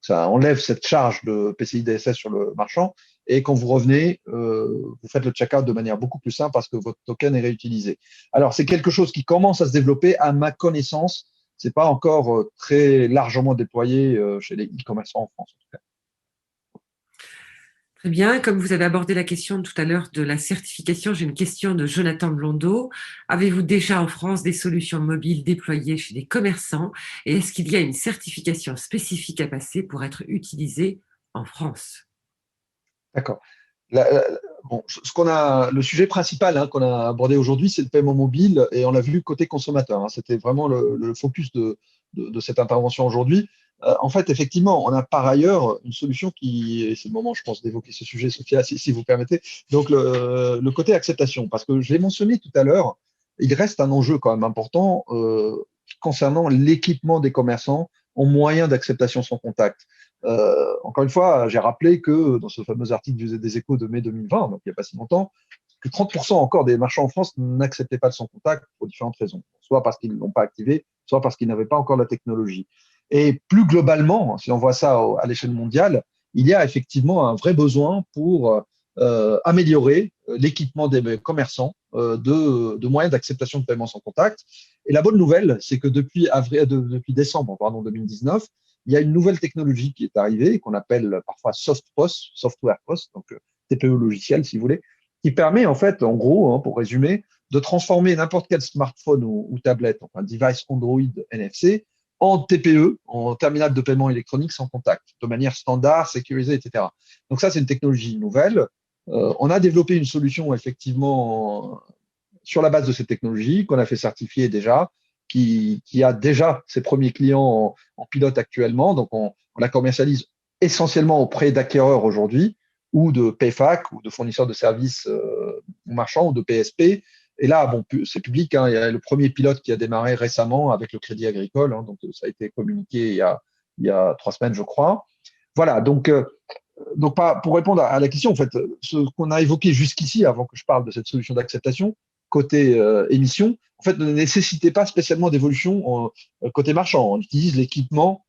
ça enlève cette charge de PCI DSS sur le marchand. Et quand vous revenez, vous faites le checkout de manière beaucoup plus simple parce que votre token est réutilisé. Alors, c'est quelque chose qui commence à se développer. À ma connaissance, c'est pas encore très largement déployé chez les e-commerçants en France, en tout cas. Très bien. Comme vous avez abordé la question tout à l'heure de la certification, j'ai une question de Jonathan Blondeau. Avez-vous déjà en France des solutions mobiles déployées chez des commerçants? Et est-ce qu'il y a une certification spécifique à passer pour être utilisée en France? D'accord. Bon, le sujet principal, hein, qu'on a abordé aujourd'hui, c'est le paiement mobile et on l'a vu côté consommateur, hein. C'était vraiment le focus de cette intervention aujourd'hui. En fait, effectivement, on a par ailleurs une solution et c'est le moment, je pense, d'évoquer ce sujet, Sophia, si vous permettez. Donc, le côté acceptation, parce que je l'ai mentionné tout à l'heure, il reste un enjeu quand même important concernant l'équipement des commerçants en moyen d'acceptation sans contact. Encore une fois, j'ai rappelé que dans ce fameux article des Échos de mai 2020, donc il n'y a pas si longtemps, que 30% encore des marchands en France n'acceptaient pas le sans contact pour différentes raisons. Soit parce qu'ils ne l'ont pas activé, soit parce qu'ils n'avaient pas encore la technologie. Et plus globalement, si on voit ça à l'échelle mondiale, il y a effectivement un vrai besoin pour améliorer l'équipement des commerçants de moyens d'acceptation de paiement sans contact. Et la bonne nouvelle, c'est que depuis décembre 2019, il y a une nouvelle technologie qui est arrivée, qu'on appelle parfois Software POS, donc TPE logiciel si vous voulez, qui permet en fait, en gros, hein, pour résumer, de transformer n'importe quel smartphone ou tablette, enfin device Android NFC, en TPE, en terminal de paiement électronique sans contact, de manière standard, sécurisée, etc. Donc ça, c'est une technologie nouvelle. On a développé une solution effectivement sur la base de cette technologie qu'on a fait certifier déjà, qui a déjà ses premiers clients en pilote actuellement. Donc, on la commercialise essentiellement auprès d'acquéreurs aujourd'hui ou de PayFac ou de fournisseurs de services marchands ou de PSP. Et là, bon, c'est public, hein, il y a le premier pilote qui a démarré récemment avec le Crédit Agricole. Hein, donc, ça a été communiqué il y a 3 semaines, je crois. Voilà, donc pour répondre à la question, en fait, ce qu'on a évoqué jusqu'ici, avant que je parle de cette solution d'acceptation, côté émission, en fait, ne nécessitait pas spécialement d'évolution côté marchand. On utilise l'équipement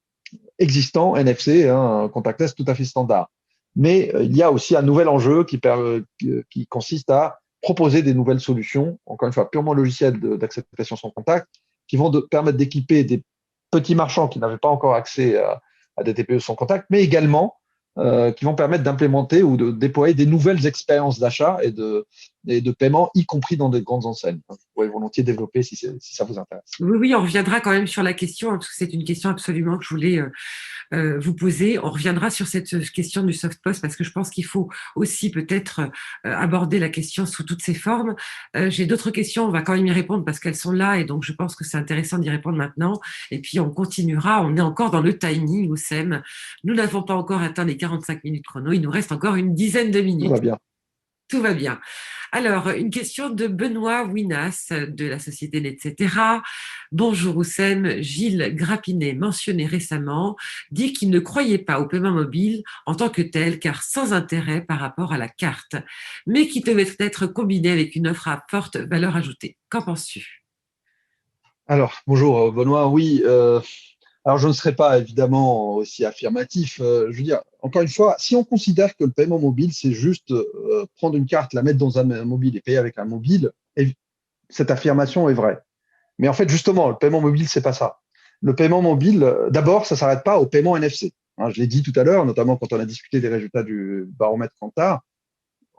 existant NFC, hein, un contactless tout à fait standard. Mais il y a aussi un nouvel enjeu qui consiste à proposer des nouvelles solutions, encore une fois, purement logicielles d'acceptation sans contact, qui vont permettre d'équiper des petits marchands qui n'avaient pas encore accès à des TPE sans contact, mais également qui vont permettre d'implémenter ou de déployer des nouvelles expériences d'achat et de paiement, y compris dans des grandes enseignes. Je pourrais volontiers développer si ça vous intéresse. Oui, oui, on reviendra quand même sur la question, hein, parce que c'est une question absolument que je voulais vous poser. On reviendra sur cette question du soft post parce que je pense qu'il faut aussi peut-être aborder la question sous toutes ses formes. J'ai d'autres questions, on va quand même y répondre parce qu'elles sont là et donc je pense que c'est intéressant d'y répondre maintenant. Et puis on continuera, on est encore dans le timing, Oussem. Nous n'avons pas encore atteint les 45 minutes chrono, il nous reste encore une dizaine de Tout minutes. va bien. Tout va bien. Alors, une question de Benoît Winas de la société Etc. Bonjour Oussem, Gilles Grappinet, mentionné récemment, dit qu'il ne croyait pas au paiement mobile en tant que tel, car sans intérêt par rapport à la carte, mais qui devait être combiné avec une offre à forte valeur ajoutée. Qu'en penses-tu? Alors, bonjour Benoît, oui. Alors, je ne serai pas évidemment aussi affirmatif. Je veux dire, encore une fois, si on considère que le paiement mobile, c'est juste prendre une carte, la mettre dans un mobile et payer avec un mobile, et cette affirmation est vraie. Mais en fait, justement, le paiement mobile, c'est pas ça. Le paiement mobile, d'abord, ça s'arrête pas au paiement NFC. hein. Je l'ai dit tout à l'heure, notamment quand on a discuté des résultats du baromètre Kantar,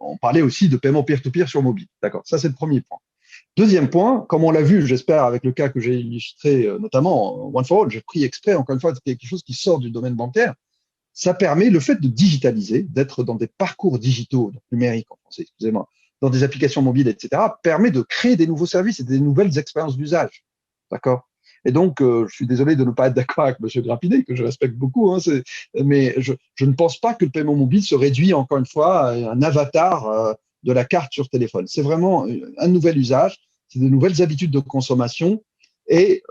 on parlait aussi de paiement peer-to-peer sur mobile. D'accord, ça c'est le premier point. Deuxième point, comme on l'a vu, j'espère, avec le cas que j'ai illustré, notamment One for All, j'ai pris exprès, encore une fois, quelque chose qui sort du domaine bancaire. Ça permet le fait de digitaliser, d'être dans des parcours digitaux, donc numériques en français, excusez-moi, dans des applications mobiles, etc., permet de créer des nouveaux services et des nouvelles expériences d'usage. D'accord? Et donc, je suis désolé de ne pas être d'accord avec M. Grappinet, que je respecte beaucoup, hein, mais je ne pense pas que le paiement mobile se réduit, encore une fois, à un avatar de la carte sur téléphone. C'est vraiment un nouvel usage, c'est de nouvelles habitudes de consommation. Et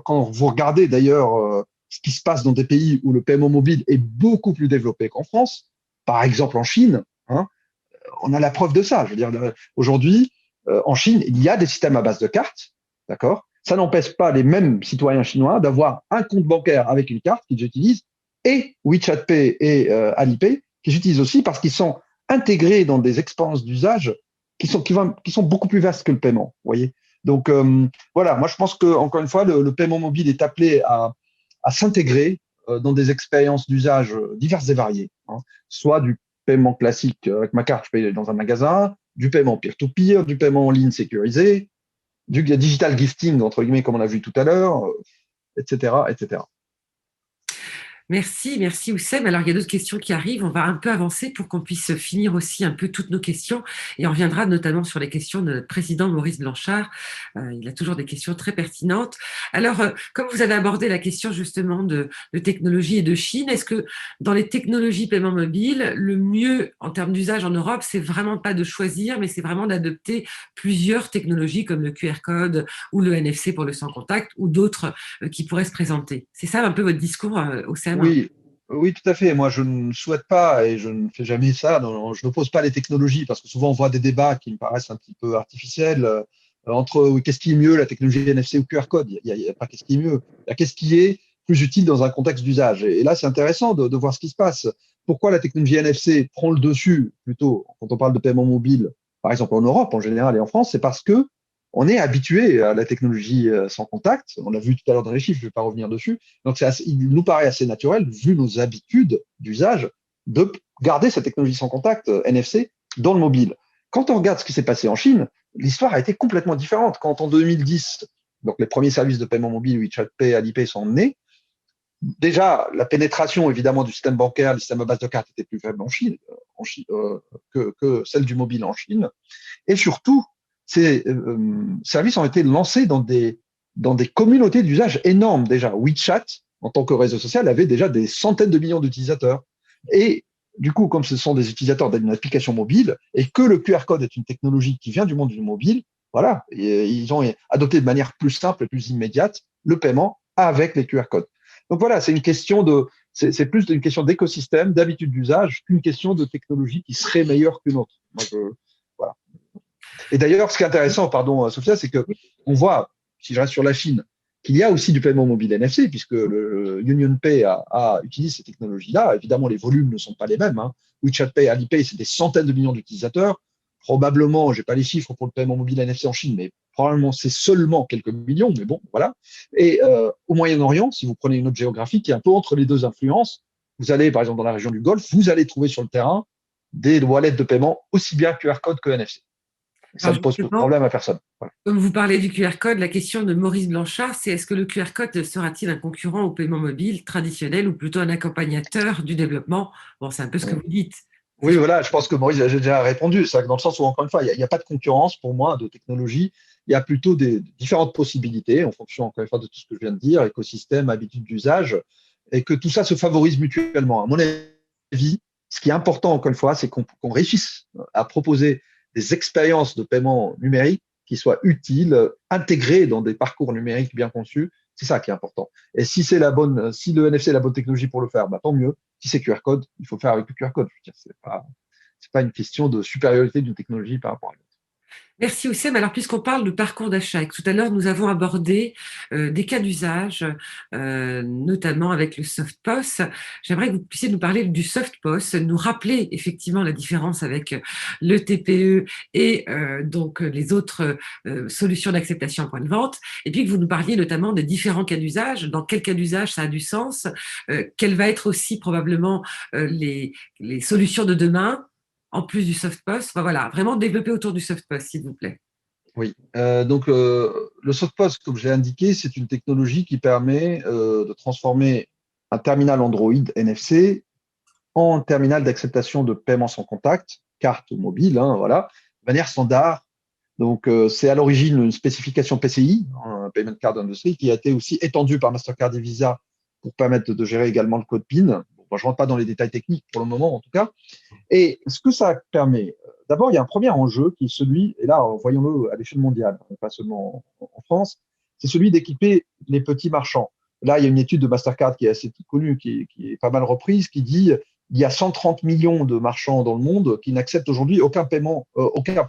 quand vous regardez d'ailleurs ce qui se passe dans des pays où le paiement mobile est beaucoup plus développé qu'en France, par exemple en Chine, hein, on a la preuve de ça. Je veux dire, aujourd'hui, en Chine, il y a des systèmes à base de cartes, d'accord? Ça n'empêche pas les mêmes citoyens chinois d'avoir un compte bancaire avec une carte qu'ils utilisent et WeChat Pay et Alipay qu'ils utilisent aussi parce qu'ils sont intégrés dans des expériences d'usage qui sont beaucoup plus vastes que le paiement, vous voyez? Donc voilà, moi je pense que encore une fois, le paiement mobile est appelé à s'intégrer dans des expériences d'usage diverses et variées, hein, soit du paiement classique avec ma carte, je paye dans un magasin, du paiement peer-to-peer, du paiement en ligne sécurisé, du digital gifting, entre guillemets, comme on a vu tout à l'heure, etc., etc. Merci, merci Oussem. Alors, il y a d'autres questions qui arrivent. On va un peu avancer pour qu'on puisse finir aussi un peu toutes nos questions. Et on reviendra notamment sur les questions de notre président Maurice Blanchard. Il a toujours des questions très pertinentes. Alors, comme vous avez abordé la question justement de technologie et de Chine, est-ce que dans les technologies paiement mobile, le mieux en termes d'usage en Europe, c'est vraiment pas de choisir, mais c'est vraiment d'adopter plusieurs technologies comme le QR code ou le NFC pour le sans contact ou d'autres qui pourraient se présenter? C'est ça un peu votre discours au sein. Oui, oui, tout à fait. Moi, je ne souhaite pas et je ne fais jamais ça. Non, je n'oppose pas les technologies parce que souvent on voit des débats qui me paraissent un petit peu artificiels entre oui, qu'est-ce qui est mieux, la technologie NFC ou QR code. Il y a pas qu'est-ce qui est mieux. Il y a qu'est-ce qui est plus utile dans un contexte d'usage. Et là, c'est intéressant de voir ce qui se passe. Pourquoi la technologie NFC prend le dessus plutôt quand on parle de paiement mobile, par exemple en Europe en général et en France, c'est parce que on est habitué à la technologie sans contact. On l'a vu tout à l'heure dans les chiffres, je ne vais pas revenir dessus. Donc, il nous paraît assez naturel, vu nos habitudes d'usage, de garder cette technologie sans contact NFC dans le mobile. Quand on regarde ce qui s'est passé en Chine, l'histoire a été complètement différente. Quand en 2010, donc les premiers services de paiement mobile, WeChat Pay, Alipay sont nés, déjà la pénétration évidemment du système bancaire, le système à base de cartes était plus faible en Chine que celle du mobile en Chine. Et surtout, ces services ont été lancés dans des communautés d'usage énormes déjà. WeChat, en tant que réseau social, avait déjà des centaines de millions d'utilisateurs. Et du coup, comme ce sont des utilisateurs d'une application mobile et que le QR code est une technologie qui vient du monde du mobile, voilà, ils ont adopté de manière plus simple et plus immédiate le paiement avec les QR codes. Donc voilà, c'est plus une question d'écosystème, d'habitude d'usage qu'une question de technologie qui serait meilleure qu'une autre. Moi, voilà. Et d'ailleurs, ce qui est intéressant, pardon, Sophia, c'est que on voit, si je reste sur la Chine, qu'il y a aussi du paiement mobile NFC, puisque le UnionPay utilise ces technologies-là. Évidemment, les volumes ne sont pas les mêmes, hein. WeChat Pay, Alipay, c'est des centaines de millions d'utilisateurs. Probablement, je n'ai pas les chiffres pour le paiement mobile NFC en Chine, mais probablement c'est seulement quelques millions, mais bon, voilà. Et au Moyen-Orient, si vous prenez une autre géographie qui est un peu entre les deux influences, vous allez, par exemple, dans la région du Golfe, vous allez trouver sur le terrain des wallets de paiement aussi bien QR code que NFC. Ça Alors ne pose justement, problème à personne. Voilà. comme vous parlez du QR code, la question de Maurice Blanchard, c'est est-ce que le QR code sera-t-il un concurrent au paiement mobile traditionnel ou plutôt un accompagnateur du développement? Bon, c'est un peu ce que vous dites. Oui, voilà, je pense que Maurice a déjà répondu. C'est dans le sens où, encore une fois, il n'y a pas de concurrence pour moi de technologie. Il y a plutôt des différentes possibilités en fonction, encore une fois, de tout ce que je viens de dire, écosystème, habitude d'usage, et que tout ça se favorise mutuellement. À mon avis, ce qui est important, encore une fois, c'est qu'on réussisse à proposer des expériences de paiement numérique qui soient utiles, intégrées dans des parcours numériques bien conçus. C'est ça qui est important. Et si si le NFC est la bonne technologie pour le faire, bah, tant mieux. Si c'est QR code, il faut faire avec le QR code. Je veux dire, c'est pas une question de supériorité d'une technologie par rapport à l'autre. Merci Oussem. Alors, puisqu'on parle de parcours d'achat, et que tout à l'heure nous avons abordé des cas d'usage, notamment avec le soft POS, j'aimerais que vous puissiez nous parler du soft POS, nous rappeler effectivement la différence avec le TPE et donc les autres solutions d'acceptation en point de vente, et puis que vous nous parliez notamment des différents cas d'usage, dans quel cas d'usage ça a du sens, quelles va être aussi probablement les solutions de demain en plus du soft post. Enfin, voilà, vraiment développer autour du soft post, s'il vous plaît. Oui, donc le SoftPOS, comme je l'ai indiqué, c'est une technologie qui permet de transformer un terminal Android NFC en terminal d'acceptation de paiement sans contact, carte mobile, hein, voilà, de manière standard. Donc, c'est à l'origine une spécification PCI, un Payment Card Industry, qui a été aussi étendue par Mastercard et Visa pour permettre de gérer également le code PIN. Bon, je ne rentre pas dans les détails techniques pour le moment, en tout cas. Et ce que ça permet, d'abord, il y a un premier enjeu qui est celui, et là, voyons-le à l'échelle mondiale, pas seulement en France, c'est celui d'équiper les petits marchands. Là, il y a une étude de Mastercard qui est assez connue, qui est pas mal reprise, qui dit il y a 130 millions de marchands dans le monde qui n'acceptent aujourd'hui aucun paiement,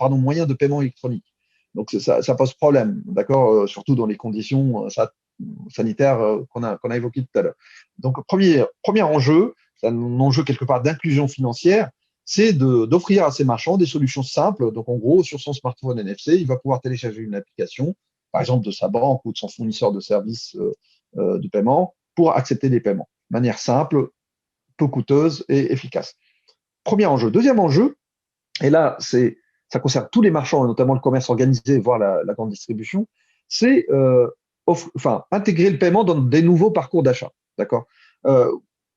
moyen de paiement électronique. Donc ça pose problème, d'accord, surtout dans les conditions sanitaires qu'on a évoquées tout à l'heure. Donc premier enjeu, c'est un enjeu quelque part d'inclusion financière, c'est d'offrir à ces marchands des solutions simples. Donc, en gros, sur son smartphone NFC, il va pouvoir télécharger une application, par exemple de sa banque ou de son fournisseur de services de paiement, pour accepter des paiements de manière simple, peu coûteuse et efficace. Premier enjeu. Deuxième enjeu, et là, ça concerne tous les marchands, et notamment le commerce organisé, voire la grande distribution, c'est intégrer le paiement dans des nouveaux parcours d'achat. D'accord.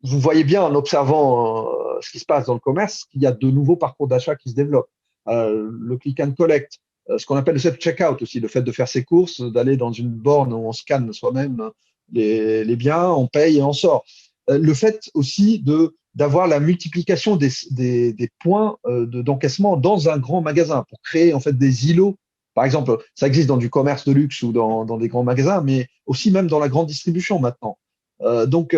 Vous voyez bien en observant ce qui se passe dans le commerce qu'il y a de nouveaux parcours d'achat qui se développent. Le click and collect, ce qu'on appelle le self-checkout aussi, le fait de faire ses courses, d'aller dans une borne où on scanne soi-même les biens, on paye et on sort. Le fait aussi d'avoir la multiplication des points d'encaissement dans un grand magasin pour créer en fait des îlots. Par exemple, ça existe dans du commerce de luxe ou dans des grands magasins, mais aussi même dans la grande distribution maintenant. Donc,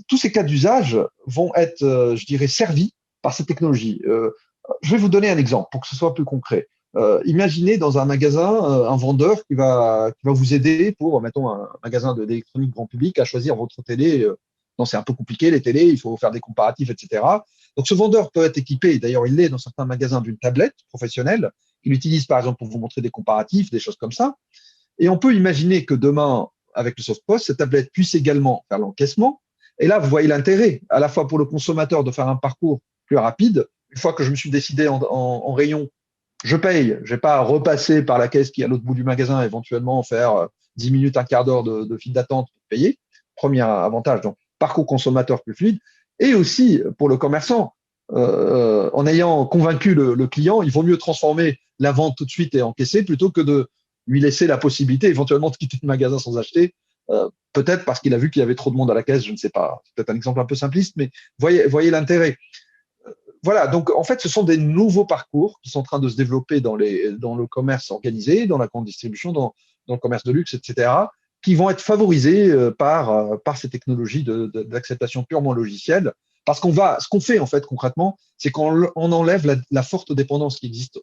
tous ces cas d'usage vont être, je dirais, servis par cette technologie. Je vais vous donner un exemple pour que ce soit plus concret. Imaginez dans un magasin un vendeur qui va vous aider pour, mettons, un magasin d'électronique grand public à choisir votre télé. Non, c'est un peu compliqué, les télés, il faut faire des comparatifs, etc. Donc, ce vendeur peut être équipé, d'ailleurs, il l'est dans certains magasins, d'une tablette professionnelle qu'il utilise, par exemple, pour vous montrer des comparatifs, des choses comme ça. Et on peut imaginer que demain, avec le SoftPOS, cette tablette puisse également faire l'encaissement. Et là, vous voyez l'intérêt, à la fois pour le consommateur de faire un parcours plus rapide. Une fois que je me suis décidé en rayon, je paye. Je n'ai pas à repasser par la caisse qui est à l'autre bout du magasin, éventuellement faire 10 minutes, un quart d'heure de file d'attente pour payer. Premier avantage, donc parcours consommateur plus fluide. Et aussi pour le commerçant, en ayant convaincu le client, il vaut mieux transformer la vente tout de suite et encaisser plutôt que de lui laisser la possibilité éventuellement de quitter le magasin sans acheter, peut-être parce qu'il a vu qu'il y avait trop de monde à la caisse, je ne sais pas. C'est peut-être un exemple un peu simpliste, mais voyez l'intérêt. Voilà, donc en fait, ce sont des nouveaux parcours qui sont en train de se développer dans le commerce organisé, dans la grande distribution, dans le commerce de luxe, etc., qui vont être favorisés par ces technologies d'acceptation purement logicielle. Parce ce qu'on fait en fait concrètement, c'est qu'on enlève la forte dépendance qui existe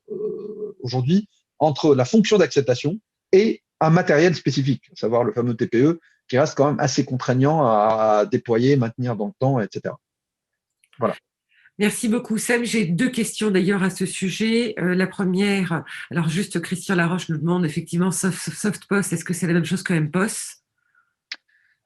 aujourd'hui entre la fonction d'acceptation et un matériel spécifique, à savoir le fameux TPE, qui reste quand même assez contraignant à déployer, maintenir dans le temps, etc. Voilà. Merci beaucoup, Sam. J'ai deux questions d'ailleurs à ce sujet. La première, alors juste Christian Laroche nous demande effectivement soft post, est-ce que c'est la même chose que MPOS?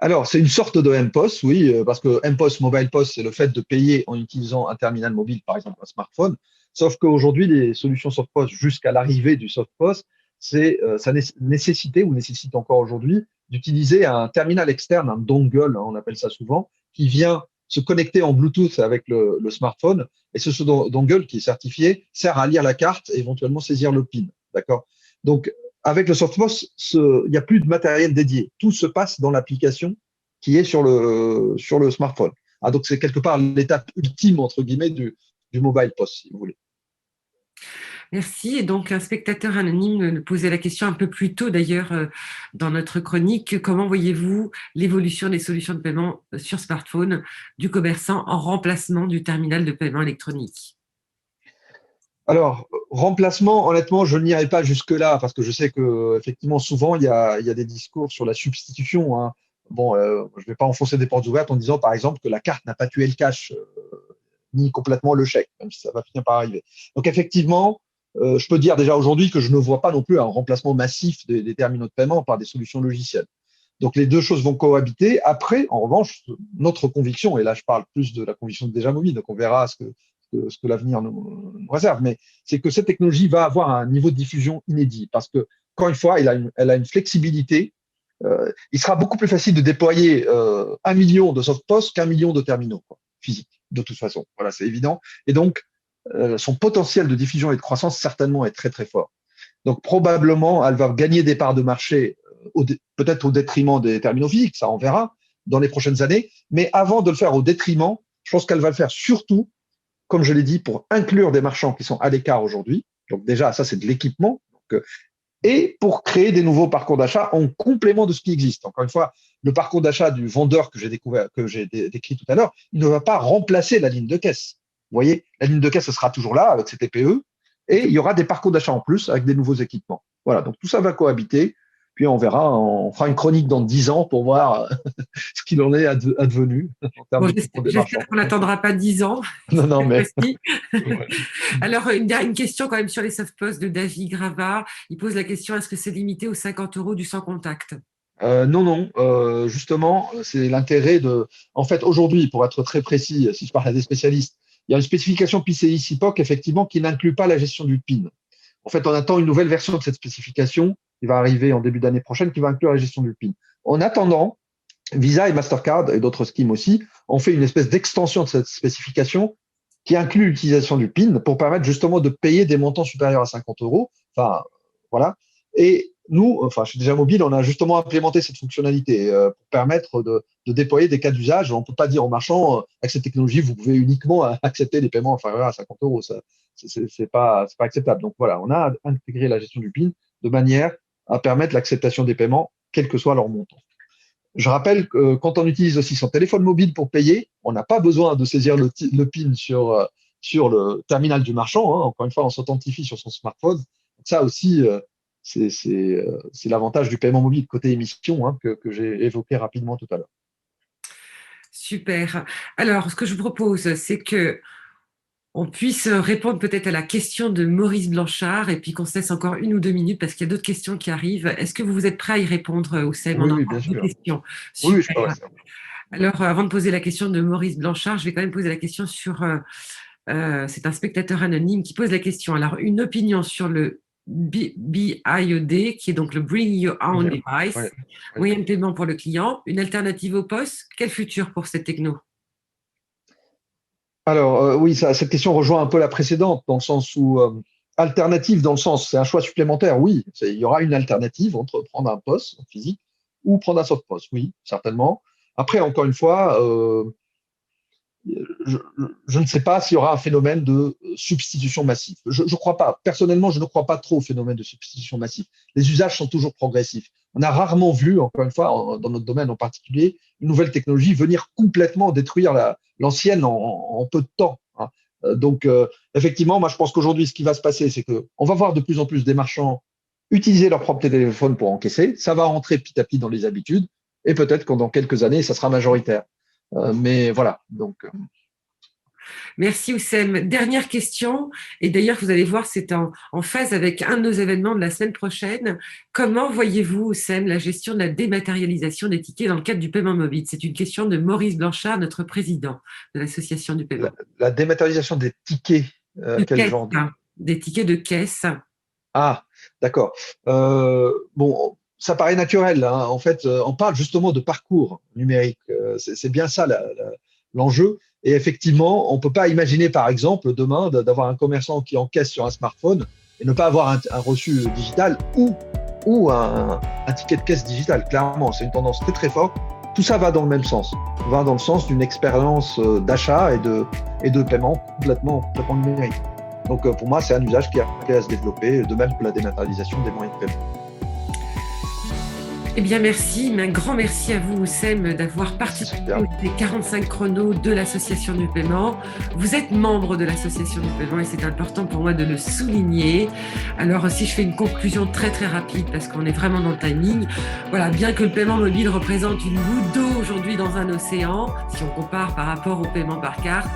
Alors, c'est une sorte de MPOS, oui, parce que MPOS, Mobile POS, c'est le fait de payer en utilisant un terminal mobile, par exemple un smartphone. Sauf qu'aujourd'hui, les solutions SoftPOS, jusqu'à l'arrivée du SoftPOS, ça nécessitait ou nécessite encore aujourd'hui d'utiliser un terminal externe, un dongle, hein, on appelle ça souvent, qui vient se connecter en Bluetooth avec le smartphone. Et ce dongle qui est certifié sert à lire la carte et éventuellement saisir le PIN. D'accord? Donc, avec le SoftPOS, il n'y a plus de matériel dédié. Tout se passe dans l'application qui est sur le smartphone. Ah, donc, c'est quelque part l'étape ultime, entre guillemets, du mobile POS, si vous voulez. Merci. Et donc, un spectateur anonyme nous posait la question un peu plus tôt d'ailleurs dans notre chronique. Comment voyez-vous l'évolution des solutions de paiement sur smartphone du commerçant en remplacement du terminal de paiement électronique? Alors, remplacement, honnêtement, je n'irai pas jusque-là parce que je sais que effectivement, souvent, il y a des discours sur la substitution, hein. Bon, je ne vais pas enfoncer des portes ouvertes en disant, par exemple, que la carte n'a pas tué le cash, ni complètement le chèque, même si ça va finir par arriver. Donc, effectivement, je peux dire déjà aujourd'hui que je ne vois pas non plus un remplacement massif des terminaux de paiement par des solutions logicielles. Donc, les deux choses vont cohabiter. Après, en revanche, notre conviction, et là, je parle plus de la conviction de Déjà Mobile, donc on verra ce que l'avenir nous réserve, mais c'est que cette technologie va avoir un niveau de diffusion inédit parce que, encore une fois, elle a une flexibilité. Il sera beaucoup plus facile de déployer 1 million de soft-POS qu'1 million de terminaux physiques, de toute façon. Voilà, c'est évident. Et donc, son potentiel de diffusion et de croissance, certainement, est très, très fort. Donc, probablement, elle va gagner des parts de marché, peut-être au détriment des terminaux physiques, ça on verra dans les prochaines années. Mais avant de le faire au détriment, je pense qu'elle va le faire surtout, comme je l'ai dit, pour inclure des marchands qui sont à l'écart aujourd'hui. Donc déjà, ça, c'est de l'équipement. Et pour créer des nouveaux parcours d'achat en complément de ce qui existe. Encore une fois, le parcours d'achat du vendeur que j'ai décrit tout à l'heure, il ne va pas remplacer la ligne de caisse. Vous voyez, la ligne de caisse, ce sera toujours là avec ses TPE et il y aura des parcours d'achat en plus avec des nouveaux équipements. Voilà, donc tout ça va cohabiter. Puis on verra, on fera une chronique dans 10 ans pour voir ce qu'il en est advenu en termes de parcours des marchands. J'espère qu'on n'attendra pas 10 ans. Non, mais. Ouais. Alors, une question quand même sur les soft-POS de David Grava. Il pose la question, est-ce que c'est limité aux 50 € du sans contact? Non. Justement, c'est l'intérêt de. En fait, aujourd'hui, pour être très précis, si je parle à des spécialistes, il y a une spécification PCI-SIPOC, effectivement, qui n'inclut pas la gestion du PIN. En fait, on attend une nouvelle version de cette spécification qui va arriver en début d'année prochaine, qui va inclure la gestion du PIN. En attendant, Visa et Mastercard et d'autres schemes aussi ont fait une espèce d'extension de cette spécification qui inclut l'utilisation du PIN pour permettre justement de payer des montants supérieurs à 50 €. Enfin, voilà. Et nous, chez Déjà Mobile, on a justement implémenté cette fonctionnalité pour permettre de déployer des cas d'usage. On ne peut pas dire aux marchands, avec cette technologie, vous pouvez uniquement accepter des paiements inférieurs à 50 €. Ça, c'est pas acceptable. Donc voilà, on a intégré la gestion du PIN de manière à permettre l'acceptation des paiements, quel que soit leur montant. Je rappelle que quand on utilise aussi son téléphone mobile pour payer, on n'a pas besoin de saisir le PIN sur le terminal du marchand. Hein. Encore une fois, on s'authentifie sur son smartphone. Donc ça aussi, c'est l'avantage du paiement mobile côté émission, hein, que j'ai évoqué rapidement tout à l'heure. Super. Alors, ce que je vous propose, c'est que on puisse répondre peut-être à la question de Maurice Blanchard et puis qu'on se laisse encore 1 ou 2 minutes parce qu'il y a d'autres questions qui arrivent. Est-ce que vous êtes prêt à y répondre, Oussem? Oui, bien sûr. Questions. Oui, je peux. Alors, avant de poser la question de Maurice Blanchard, je vais quand même poser la question sur… c'est un spectateur anonyme qui pose la question. Alors, une opinion sur le BIOD, qui est donc le Bring Your Own Device, moyen de paiement pour le client, une alternative au POS. Quel futur pour cette techno? Alors, oui, cette question rejoint un peu la précédente, dans le sens où, alternative, dans le sens, c'est un choix supplémentaire, oui, il y aura une alternative entre prendre un POS physique ou prendre un soft POS, oui, certainement. Après, encore une fois, je ne sais pas s'il y aura un phénomène de substitution massive. Je ne crois pas. Personnellement, je ne crois pas trop au phénomène de substitution massive. Les usages sont toujours progressifs. On a rarement vu, encore une fois, dans notre domaine en particulier, une nouvelle technologie venir complètement détruire l'ancienne en peu de temps. Hein. Donc, effectivement, moi, je pense qu'aujourd'hui, ce qui va se passer, c'est qu'on va voir de plus en plus des marchands utiliser leur propre téléphone pour encaisser. Ça va rentrer petit à petit dans les habitudes et peut-être que dans quelques années, ça sera majoritaire. Mais voilà, donc. Merci Oussem. Dernière question, et d'ailleurs vous allez voir, c'est en phase avec un de nos événements de la semaine prochaine. Comment voyez-vous, Oussem, la gestion de la dématérialisation des tickets dans le cadre du paiement mobile? C'est une question de Maurice Blanchard, notre président de l'association du paiement. La dématérialisation des tickets, quel genre des tickets de caisse. Ah, d'accord. Bon, ça paraît naturel. Hein. En fait, on parle justement de parcours numérique. C'est bien ça l'enjeu. Et effectivement, on ne peut pas imaginer, par exemple, demain, d'avoir un commerçant qui encaisse sur un smartphone et ne pas avoir un reçu digital ou un ticket de caisse digital. Clairement, c'est une tendance très, très forte. Tout ça va dans le même sens. Va dans le sens d'une expérience d'achat et de paiement complètement numérique. Donc, pour moi, c'est un usage qui a à se développer, de même que la dématérialisation des moyens de paiement. Eh bien, merci, mais un grand merci à vous, Oussem, d'avoir Merci participé Sophia. aux 45 chronos de l'Association du paiement. Vous êtes membre de l'Association du paiement et c'est important pour moi de le souligner. Alors, si je fais une conclusion très très rapide, parce qu'on est vraiment dans le timing, voilà, bien que le paiement mobile représente une goutte d'eau aujourd'hui dans un océan, si on compare par rapport au paiement par carte,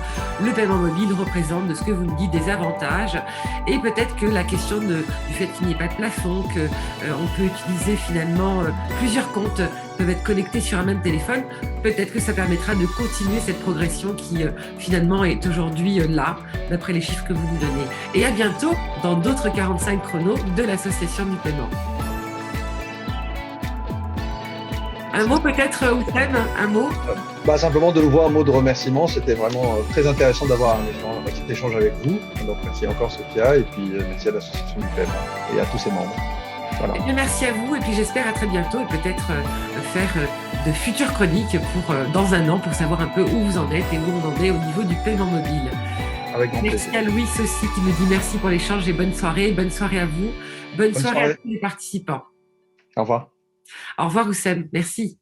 le paiement mobile représente, de ce que vous me dites, des avantages. Et peut-être que la question du fait qu'il n'y ait pas de plafond, qu'on peut utiliser finalement plusieurs comptes peuvent être connectés sur un même téléphone, peut-être que ça permettra de continuer cette progression qui finalement est aujourd'hui là, d'après les chiffres que vous nous donnez. Et à bientôt dans d'autres 45 chronos de l'Association du paiement. Un mot peut-être, Oussem, un mot? Simplement de nouveau un mot de remerciement. C'était vraiment très intéressant d'avoir cet échange avec vous. Donc merci encore Sophia et puis merci à l'association du paiement et à tous ses membres. Voilà. Eh bien, merci à vous et puis j'espère à très bientôt et peut-être faire de futures chroniques pour dans un an pour savoir un peu où vous en êtes et où on en est au niveau du paiement mobile. Avec grand Merci plaisir. à Louis aussi qui nous dit merci pour l'échange et bonne soirée. Bonne soirée à vous. Bonne soirée à tous les participants. Au revoir. Au revoir Oussem. Merci.